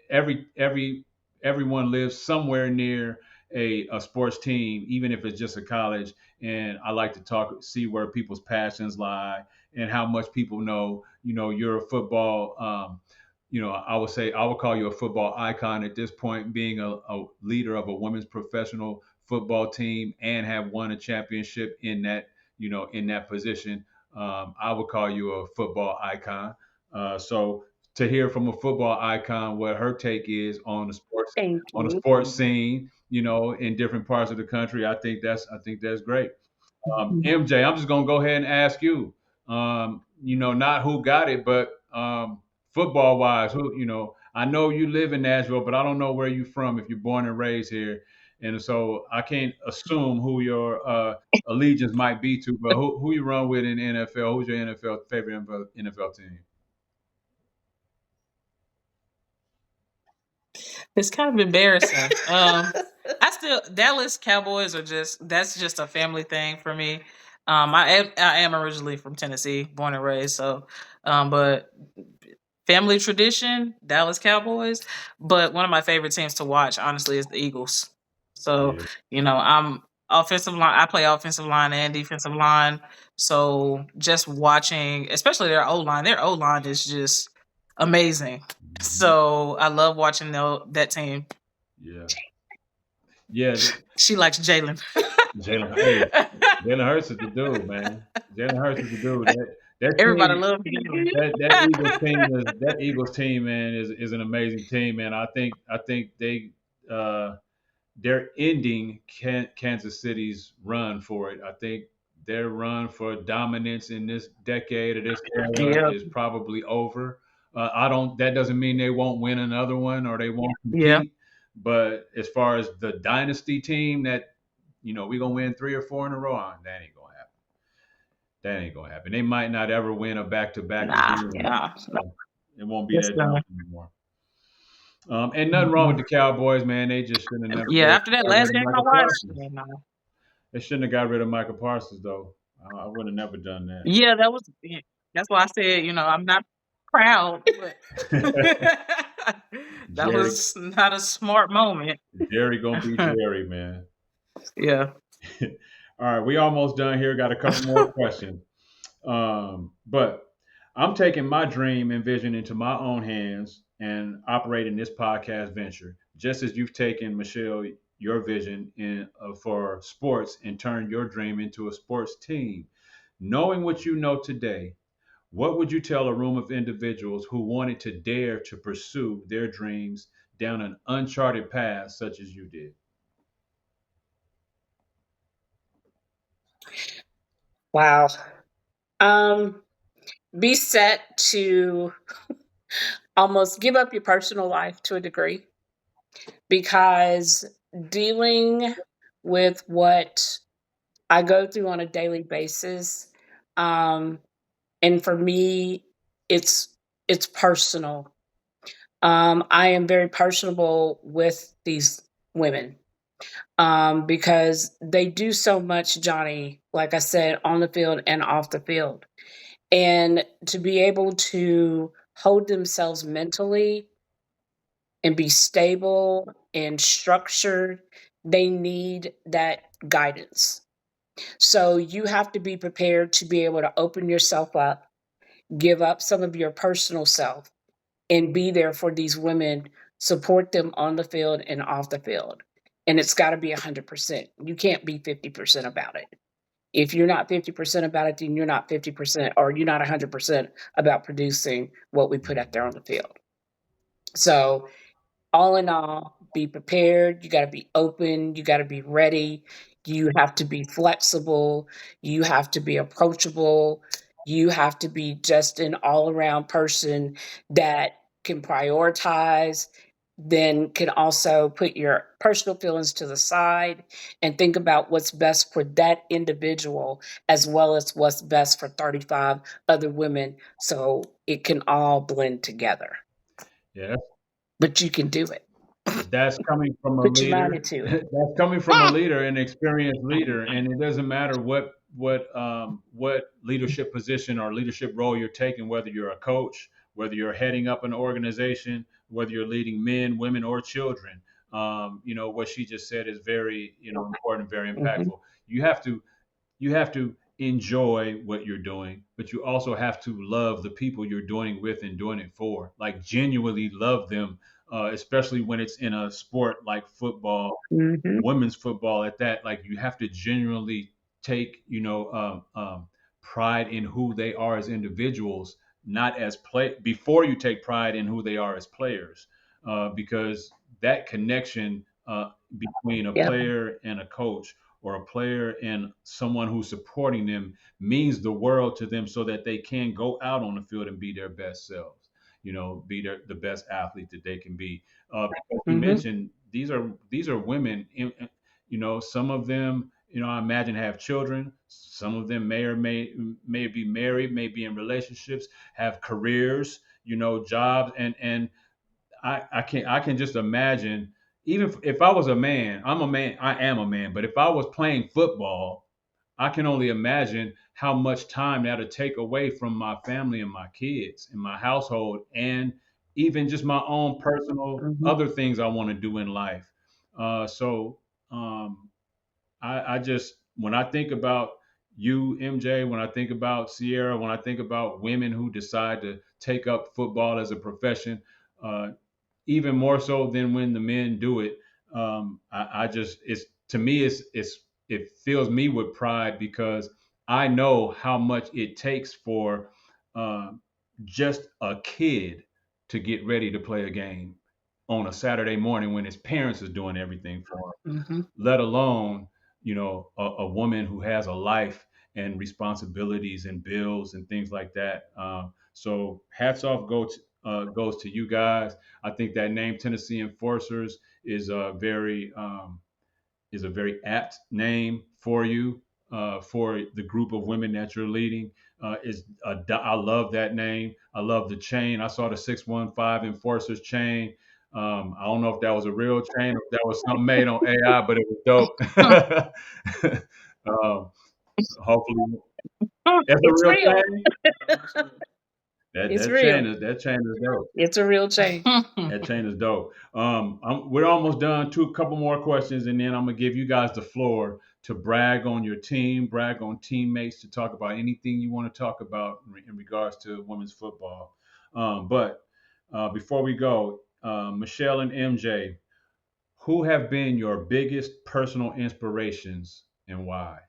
Everyone lives somewhere near a sports team, even if it's just a college. And I like to see where people's passions lie and how much people know. You're a football. I would say I would call you a football icon at this point, being a leader of a women's professional football team and have won a championship in that position. I would call you a football icon. So to hear from a football icon what her take is on the sports Thank on the you. sports scene, in different parts of the country. I think that's great. MJ, I'm just gonna go ahead and ask you. Not who got it, but football wise, who I know you live in Nashville, but I don't know where you're from if you're born and raised here, and so I can't assume who your allegiance might be to. But who you run with in the NFL? Who's your favorite NFL team? It's kind of embarrassing. I still Dallas Cowboys are that's just a family thing for me. I am originally from Tennessee, born and raised, so but family tradition, Dallas Cowboys. But one of my favorite teams to watch, honestly, is the Eagles. So Yeah. I'm offensive line. I play offensive line and defensive line. So just watching, especially their O line is just amazing. Mhm. So I love watching that team. Yeah. Yeah. She likes Jalen. Jalen. Hey, Jalen Hurts is the dude, man. Jalen Hurts is the dude. That Everybody team, loves Jalen. that Eagles team, man, is an amazing team, man. I think uh, they're ending Kansas City's run for it. I think their run for dominance in this decade or this era Yeah, is probably over. I don't. That doesn't mean they won't win another one or they won't yeah. compete. But as far as the dynasty team that we're gonna win 3 or 4 in a row on, that ain't gonna happen. That ain't gonna happen. They might not ever win a back to back Nah, again. yeah. So it won't be It's that down done. anymore. And nothing wrong with the Cowboys, man. They just shouldn't have never Yeah, after that got rid last of game I Michael watched, Parsons. yeah, nah. They shouldn't have got rid of Michael Parsons though. I would have never done Yeah, that's why I said, I'm not proud, but that. that Jerry, was not a smart moment. Jerry gonna be Jerry, man. Yeah. All right, we almost done here. Got a couple more questions. But I'm taking my dream and vision into my own hands and operating this podcast venture, just as you've taken, Michelle, your vision for sports and turned your dream into a sports team. Knowing what you know today, What would you tell a room of individuals who wanted to dare to pursue their dreams down an uncharted path such as you did? Wow. Um, be set to almost give up your personal life to a degree, because dealing with what I go through on a daily basis, um, and for me, it's it's personal. I am very personable with these women, because they do so much, Johnny, like I said, on the field and off the field. And to be able to hold themselves mentally and be stable and structured, they need that guidance. So you have to be prepared to be able to open yourself up, give up some of your personal self, and be there for these women, support them on the field and off the field. And it's got to be 100%. You can't be 50% about it. If you're not 50% about it, then you're not 50%, or you're not 100% about producing what we put out there on the field. So all in all, be prepared. You got to be open. You got to be ready. You have to be flexible. You have to be approachable. You have to be just an all around person that can prioritize, then can also put your personal feelings to the side and think about what's best for that individual, as well as what's best for 35 other women. So it can all blend together, Yeah, but you can do it. that's coming from a Put your mind leader. into it. That's coming from a leader, an experienced leader, and it doesn't matter what leadership position or leadership role you're taking, whether you're a coach, whether you're heading up an organization, whether you're leading men, women, or children. What she just said is very, important, very Mhm. impactful. You have to enjoy what you're doing, but you also have to love the people you're doing it with and doing it for. Like genuinely love them, especially when it's in a sport like football, Mhm. women's football at that. Like you have to genuinely take, pride in who they are as individuals, not as play before you take pride in who they are as players, because that connection between a Yep. player and a coach, or a player and someone who's supporting them, means the world to them, so that they can go out on the field and be their best selves, be the best athlete that they can be. Because you Mhm. mentioned these are women, some of them, I imagine, have children. Some of them may be married, may be in relationships, have careers, jobs, and I can just imagine, even if I was a man, I'm a man, I am a man, but if I was playing football, I can only imagine how much time that'll take away from my family and my kids and my household, and even just my own personal Mhm. other things I want to do in life. So I just, when I think about you, MJ, when I think about Sierra, when I think about women who decide to take up football as a profession, uh, even more so than when the men do it. I just, it's, to me, it fills me with pride, because I know how much it takes for uh, just a kid to get ready to play a game on a Saturday morning when his parents is doing everything for him, Mhm. let alone, a woman who has a life and responsibilities and bills and things like that. So hats off goes to you guys. I think that name, Tennessee Enforcers, is a very apt name for you, for the group of women that you're leading. I love that name. I love the chain. I saw the 615 Enforcers chain. I don't know if that was a real chain or if that was something made on AI, but it was dope. um, Hopefully, it's a It's real real. chain. That It's that chain real. is that chain is dope. It's a real change. That chain is dope. We're almost done. A couple more questions, and then I'm gonna give you guys the floor to brag on your team, brag on teammates, to talk about anything you want to talk about in regards to women's football. But before we go, Michelle and MJ, who have been your biggest personal inspirations and why?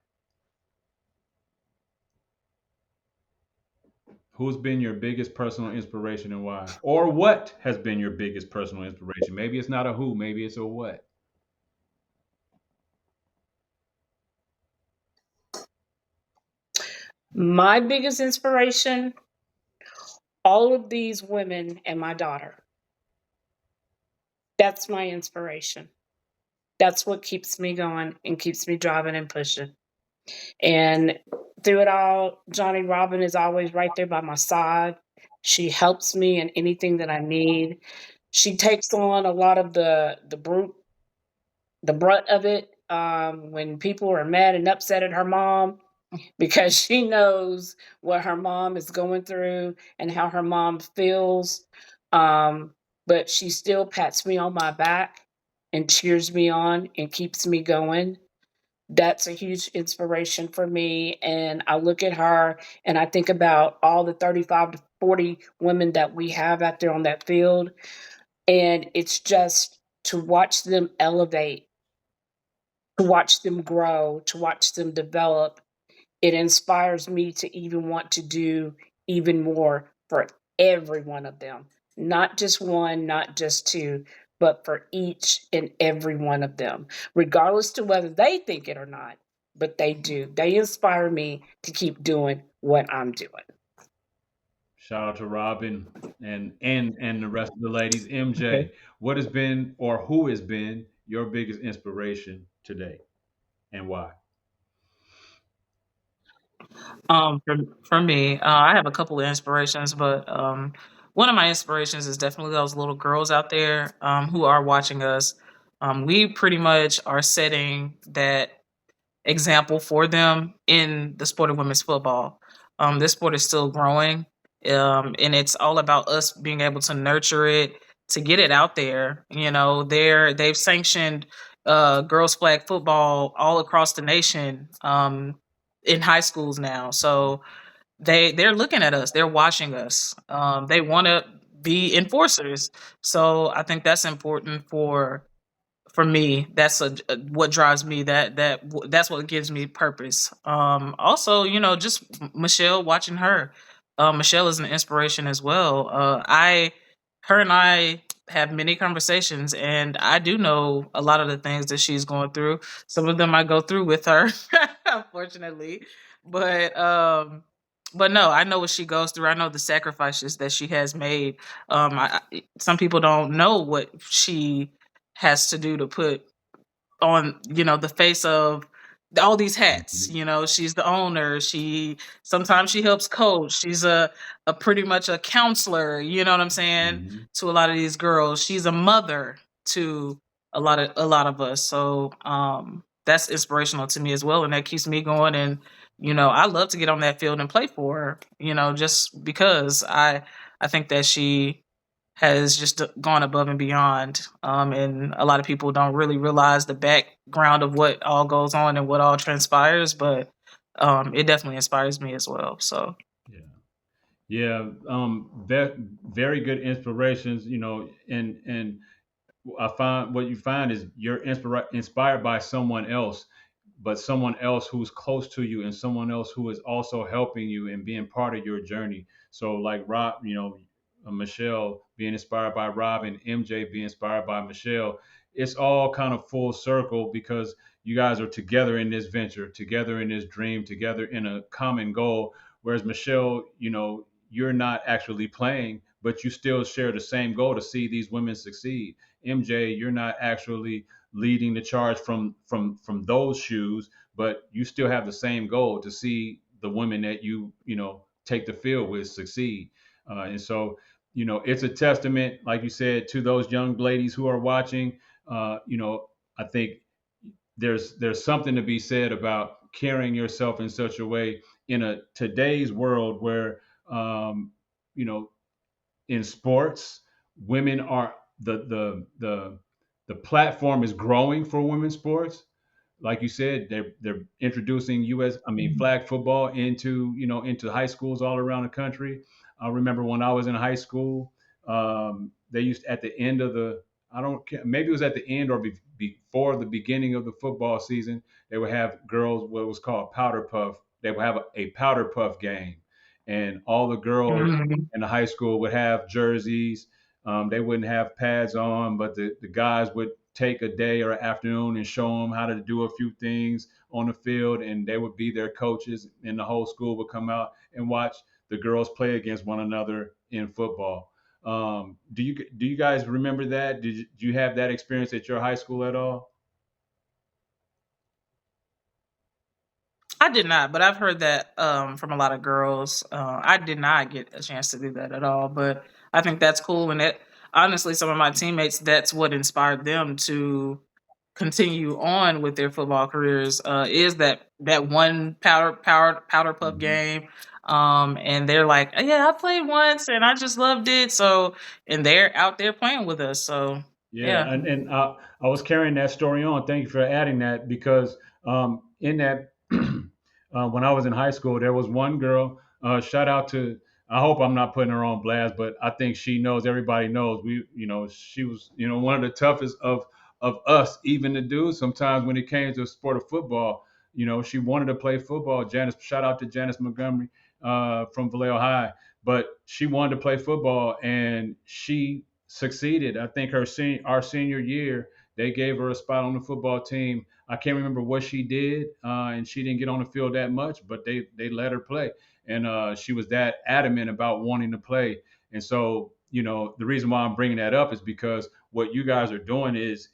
who's been your biggest personal inspiration and why? Or what has been your biggest personal inspiration? Maybe it's not a who, maybe it's a what. My biggest inspiration, all of these women and my daughter. That's my inspiration. That's what keeps me going and keeps me driving and pushing. And through it all, Johnny Robin is always right there by my side. She helps me in anything that I need. She takes on a lot of the brunt of it when people are mad and upset at her mom because she knows what her mom is going through and how her mom feels. Um, but she still pats me on my back and cheers me on and keeps me going. That's a huge inspiration for me. And I look at her and I think about all the 35 to 40 women that we have out there on that field. And it's just to watch them elevate, to watch them grow, to watch them develop. It inspires me to even want to do even more for every one of them. Not just one, not just two, but for each and every one of them, regardless to whether they think it or not. But they do. They inspire me to keep doing what I'm doing. Shout out to Robin and the rest of the ladies. Okay. MJ, what has been or who has been your biggest inspiration today and why? For me, I have a couple of inspirations, but one of my inspirations is definitely those little girls out there who are watching us. We pretty much are setting that example for them in the sport of women's football. This sport is still growing, and it's all about us being able to nurture it, to get it out there. You know, they've sanctioned girls flag football all across the nation in high schools now. So they're looking at us, they're watching us. They want to be enforcers. So I think that's important for me. That's what drives me. That's what gives me purpose. Also, you know, just Michelle, watching her. Michelle is an inspiration as well. Her and I have many conversations, and I do know a lot of the things that she's going through. Some of them I go through with her, unfortunately, but no, I know what she goes through. I know the sacrifices that she has made. Some people don't know what she has to do to put on, you know, the face of all these hats. Mhm. You know, she's the owner. She sometimes she helps coach. She's a pretty much a counselor, you know what I'm saying, Mhm. to a lot of these girls. She's a mother to a lot of us. So that's inspirational to me as well. And that keeps me going. And, you know, I love to get on that field and play for her, you know, just because I think that she has just gone above and beyond. And a lot of people don't really realize the background of what all goes on and what all transpires, but it definitely inspires me as well. So, Yeah. Yeah. Very good inspirations, you know, and I find what you find is you're inspired by someone else, but someone else who's close to you and someone else who is also helping you and being part of your journey. So like Rob, you know, Michelle being inspired by Rob and MJ being inspired by Michelle, it's all kind of full circle because you guys are together in this venture, together in this dream, together in a common goal. Whereas Michelle, you know, you're not actually playing, but you still share the same goal to see these women succeed. MJ, you're not actually leading the charge from those shoes, but you still have the same goal to see the women that you know take the field with succeed. And so you know it's a testament, like you said, to those young ladies who are watching. You know, I think there's something to be said about carrying yourself in such a way in a today's world where you know in sports, women are the platform is growing for women's sports. Like you said, they're introducing flag football into into high schools all around the country. I remember when I was in high school, they used at the end of the I don't care, maybe it was at the end or before the beginning of the football season, they would have girls what was called powder puff. They would have a powder puff game, and all the girls Mhm. in the high school would have jerseys. They wouldn't have pads on, but the guys would take a day or afternoon and show them how to do a few things on the field, and they would be their coaches, and the whole school would come out and watch the girls play against one another in football. Do you guys remember that? Do you have that experience at your high school at all? I did not, but I've heard that from a lot of girls. I did not get a chance to do that at all, but I think that's cool. And it honestly, some of my teammates, that's what inspired them to continue on with their football careers. Is that one powder puff Mhm. game? And they're like, yeah, I played once and I just loved it. So, and they're out there playing with us. So, Yeah, yeah. and I was carrying that story on. Thank you for adding that because in that when I was in high school, there was one girl. Shout out to. I hope I'm not putting her on blast, but I think she knows. Everybody knows. She was, one of the toughest of us, even to do. Sometimes when it came to the sport of football, she wanted to play football. Janice, shout out to Janice Montgomery from Vallejo High, but she wanted to play football, and she succeeded. I think our senior year, they gave her a spot on the football team. I can't remember what she did, and she didn't get on the field that much, but they let her play, and she was that adamant about wanting to play. And so, the reason why I'm bringing that up is because what you guys are doing is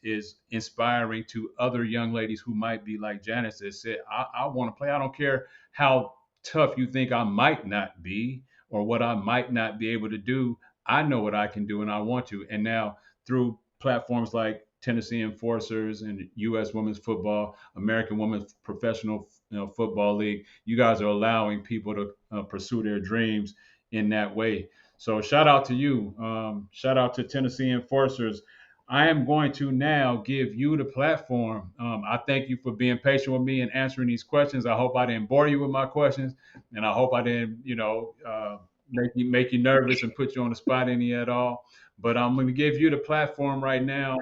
inspiring to other young ladies who might be like Janice that said, I want to play. I don't care how tough you think I might not be or what I might not be able to do. I know what I can do and I want to. And now through platforms like Tennessee Enforcers and U.S. Women's Football, American Women's Professional Football League, you guys are allowing people to pursue their dreams in that way. So shout out to you. Shout out to Tennessee Enforcers. I am going to now give you the platform. I thank you for being patient with me and answering these questions. I hope I didn't bore you with my questions, and I hope I didn't, make you nervous and put you on the spot any at all. But I'm going to give you the platform right now.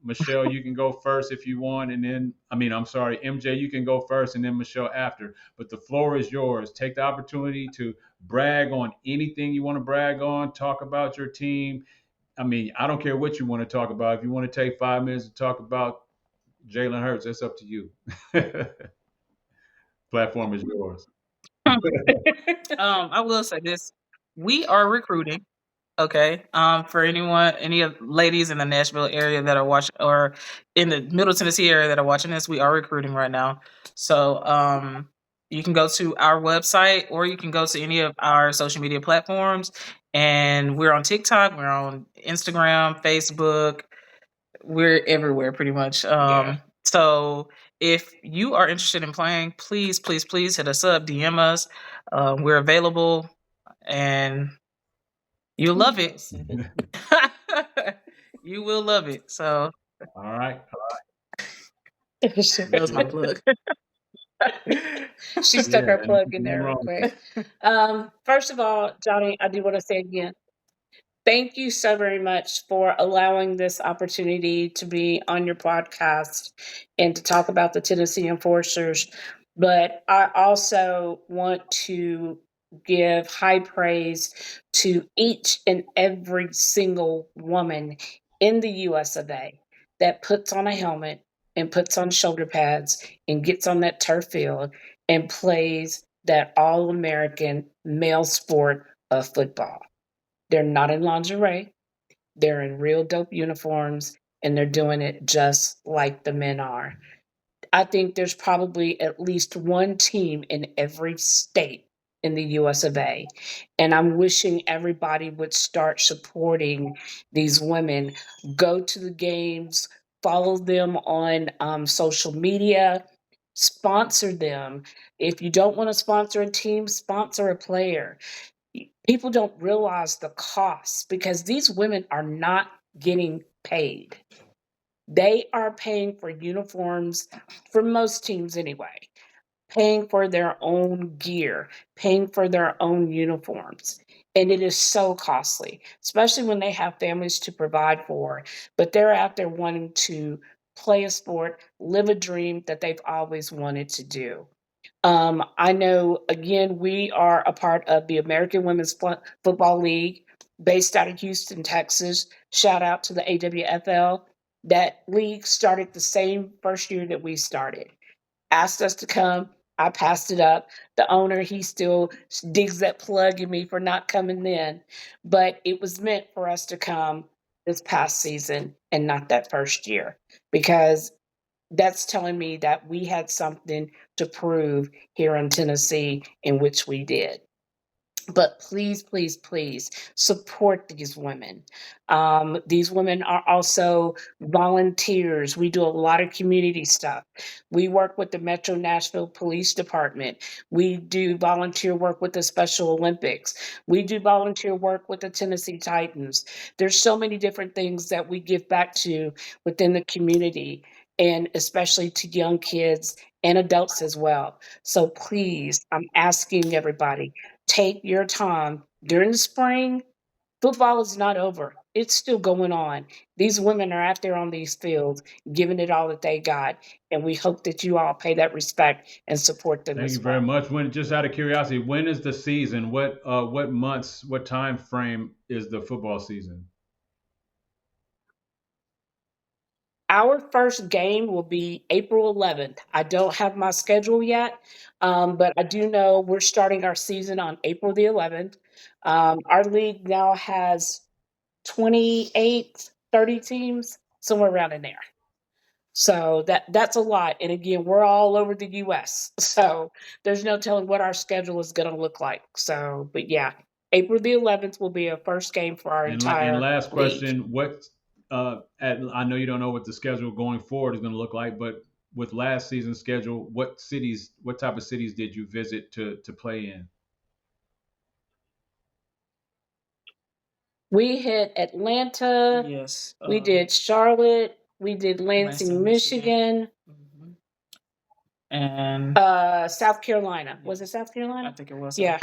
Michelle, you can go first if you want, and then I'm sorry, MJ, you can go first, and then Michelle after. But the floor is yours. Take the opportunity to brag on anything you want to brag on. Talk about your team. I don't care what you want to talk about. If you want to take 5 minutes to talk about Jalen Hurts, that's up to you. Platform is yours. I will say this: we are recruiting. Okay. For any of ladies in the Nashville area that are watching, or in the Middle Tennessee area that are watching this, we are recruiting right now. So, you can go to our website or you can go to any of our social media platforms. And we're on TikTok, we're on Instagram, Facebook, we're everywhere pretty much. Yeah. So if you are interested in playing, please, please, please hit us up, DM us. We're available and you'll love it. You will love it. So All right. that was my plug. She stuck Yeah, her and plug in nothing there real wrong with quick. First of all, Johnny, I do want to say again, thank you so very much for allowing this opportunity to be on your podcast and to talk about the Tennessee Enforcers. But I also want to give high praise to each and every single woman in the US of A that puts on a helmet and puts on shoulder pads and gets on that turf field and plays that all American male sport of football. They're not in lingerie. They're in real dope uniforms and they're doing it just like the men are. I think there's probably at least one team in every state in the US of A. And I'm wishing everybody would start supporting these women. Go to the games, follow them on social media, sponsor them. If you don't want to sponsor a team, sponsor a player. People don't realize the costs because these women are not getting paid. They are paying for uniforms for most teams anyway, paying for their own gear, paying for their own uniforms. And it is so costly, especially when they have families to provide for. But they're out there wanting to play a sport, live a dream that they've always wanted to do. I know, again, we are a part of the American Women's Football League based out of Houston, Texas. Shout out to the AWFL. That league started the same first year that we started. Asked us to come. I passed it up. The owner, he still digs that plug in me for not coming in. But it was meant for us to come this past season and not that first year, because that's telling me that we had something to prove here in Tennessee, in which we did. But please, please, please support these women. These women are also volunteers. We do a lot of community stuff. We work with the Metro Nashville Police Department. We do volunteer work with the Special Olympics. We do volunteer work with the Tennessee Titans. There's so many different things that we give back to within the community, and especially to young kids and adults as well. So please, I'm asking everybody, take your time during the spring. Football is not over. It's still going on. These women are out there on these fields giving it all that they got. And we hope that you all pay that respect and support them Thank as you very well. much. When, just out of curiosity, when is the season? What months, what time frame is the football season? Our first game will be April 11th. I don't have my schedule yet, but I do know we're starting our season on April the 11th. Our league now has 28, 30 teams, somewhere around in there. So that's a lot. And again, we're all over the US. So there's no telling what our schedule is going to look like. So, but yeah, April the 11th will be our first game for our And entire last league. question, I know you don't know what the schedule going forward is going to look like, but with last season's schedule, what type of cities did you visit to play in? We hit Atlanta, Yes. we did Charlotte, we did Lansing, Michigan, Mhm. And South Carolina. Was it South I Carolina? think it was. Yeah.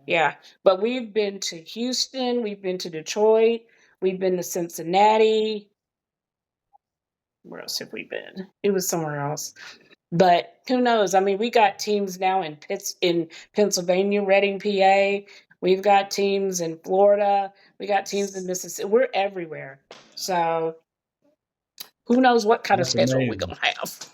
Yeah. But we've been to Houston, we've been to Detroit, we've been to Cincinnati. Where else have we been? It was somewhere else. But who knows? I mean, we got teams now in Pennsylvania, Reading, PA. We've got teams in Florida. We got teams in Mississippi. We're everywhere. So who knows what kind of That's schedule we're amazing. gonna have.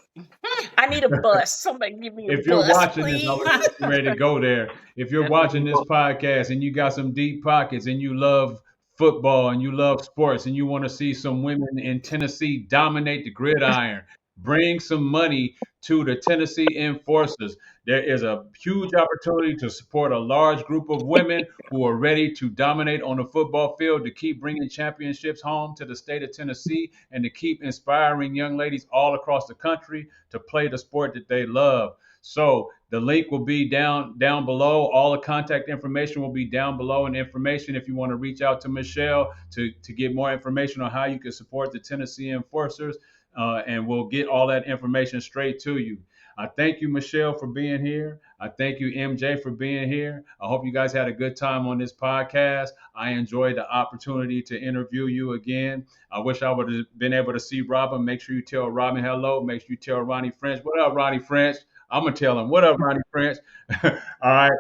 I need a bus. Somebody give me a If you're bus, watching this, I please. was getting ready to go there. If you're watching this podcast and you got some deep pockets and you love football and you love sports and you want to see some women in Tennessee dominate the gridiron, bring some money to the Tennessee Enforcers. There is a huge opportunity to support a large group of women who are ready to dominate on the football field, to keep bringing championships home to the state of Tennessee, and to keep inspiring young ladies all across the country to play the sport that they love. So the link will be down below. All the contact information will be down below, and information if you want to reach out to Michelle to get more information on how you can support the Tennessee Enforcers, and we'll get all that information straight to you. I thank you, Michelle, for being here. I thank you, MJ, for being here. I hope you guys had a good time on this podcast. I enjoyed the opportunity to interview you again. I wish I would have been able to see Robin. Make sure you tell Robin hello. Make sure you tell Ronnie French. What up, Ronnie French? I'm going to tell him, what up, Ronnie French? All right.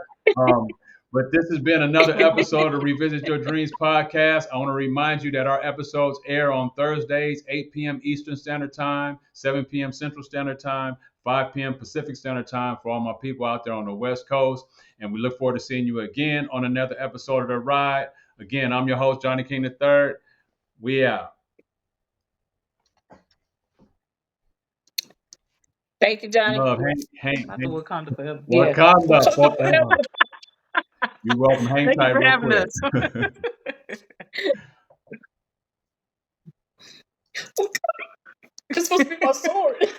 But this has been another episode of Revisit Your Dreams podcast. I want to remind you that our episodes air on Thursdays, 8 p.m. Eastern Standard Time, 7 p.m. Central Standard Time, 5 p.m. Pacific Standard Time for all my people out there on the West Coast. And we look forward to seeing you again on another episode of The Ride. Again, I'm your host, Johnny King III. We out. Thank you, Johnny. Love, Hank. Not the Wakanda forever. Yeah. Wakanda forever. You're welcome. Hang Thank you tight for real having quick. us. It's supposed to be my sword.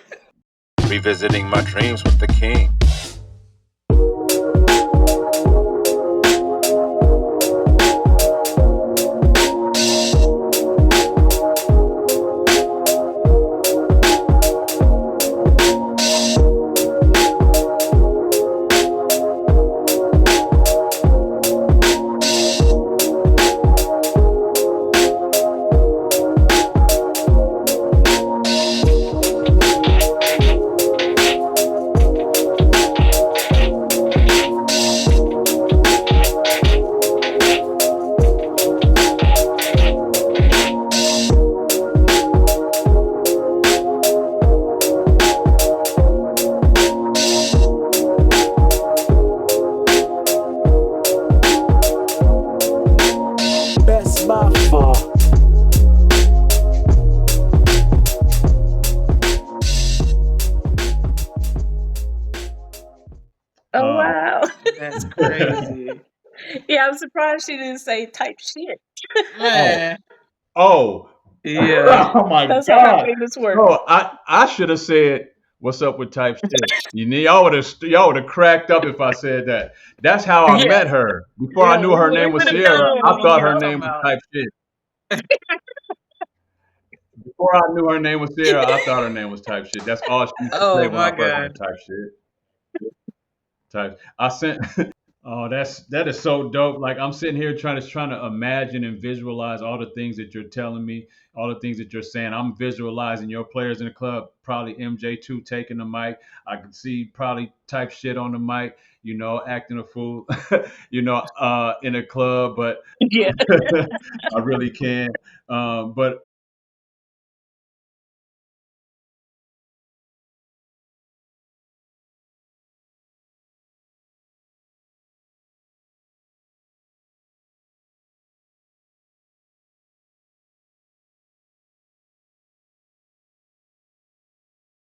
Revisiting my dreams with the king. Oh Um, wow. That's crazy. Yeah, I'm surprised she didn't say type shit. oh, Man. oh, Yeah. oh my That's how her God. famous work. No, I should have said, "What's up with type shit?" Y'all would have cracked up if I said that. That's how I Yeah. met her. Before I Yeah, knew her we name We was would have Sierra, I known. know thought what her you're Yeah. talking name was about. type shit. Before I knew her name was Sierra, I thought her name was type shit. That's all she used to say Oh when I my first met God. type shit. Type. I sent. Oh, that is so dope. Like I'm sitting here trying to imagine and visualize all the things that you're telling me, all the things that you're saying. I'm visualizing your players in the club, probably MJ2 taking the mic. I can see probably type shit on the mic, acting a fool, in a club, but Yeah. I really can. But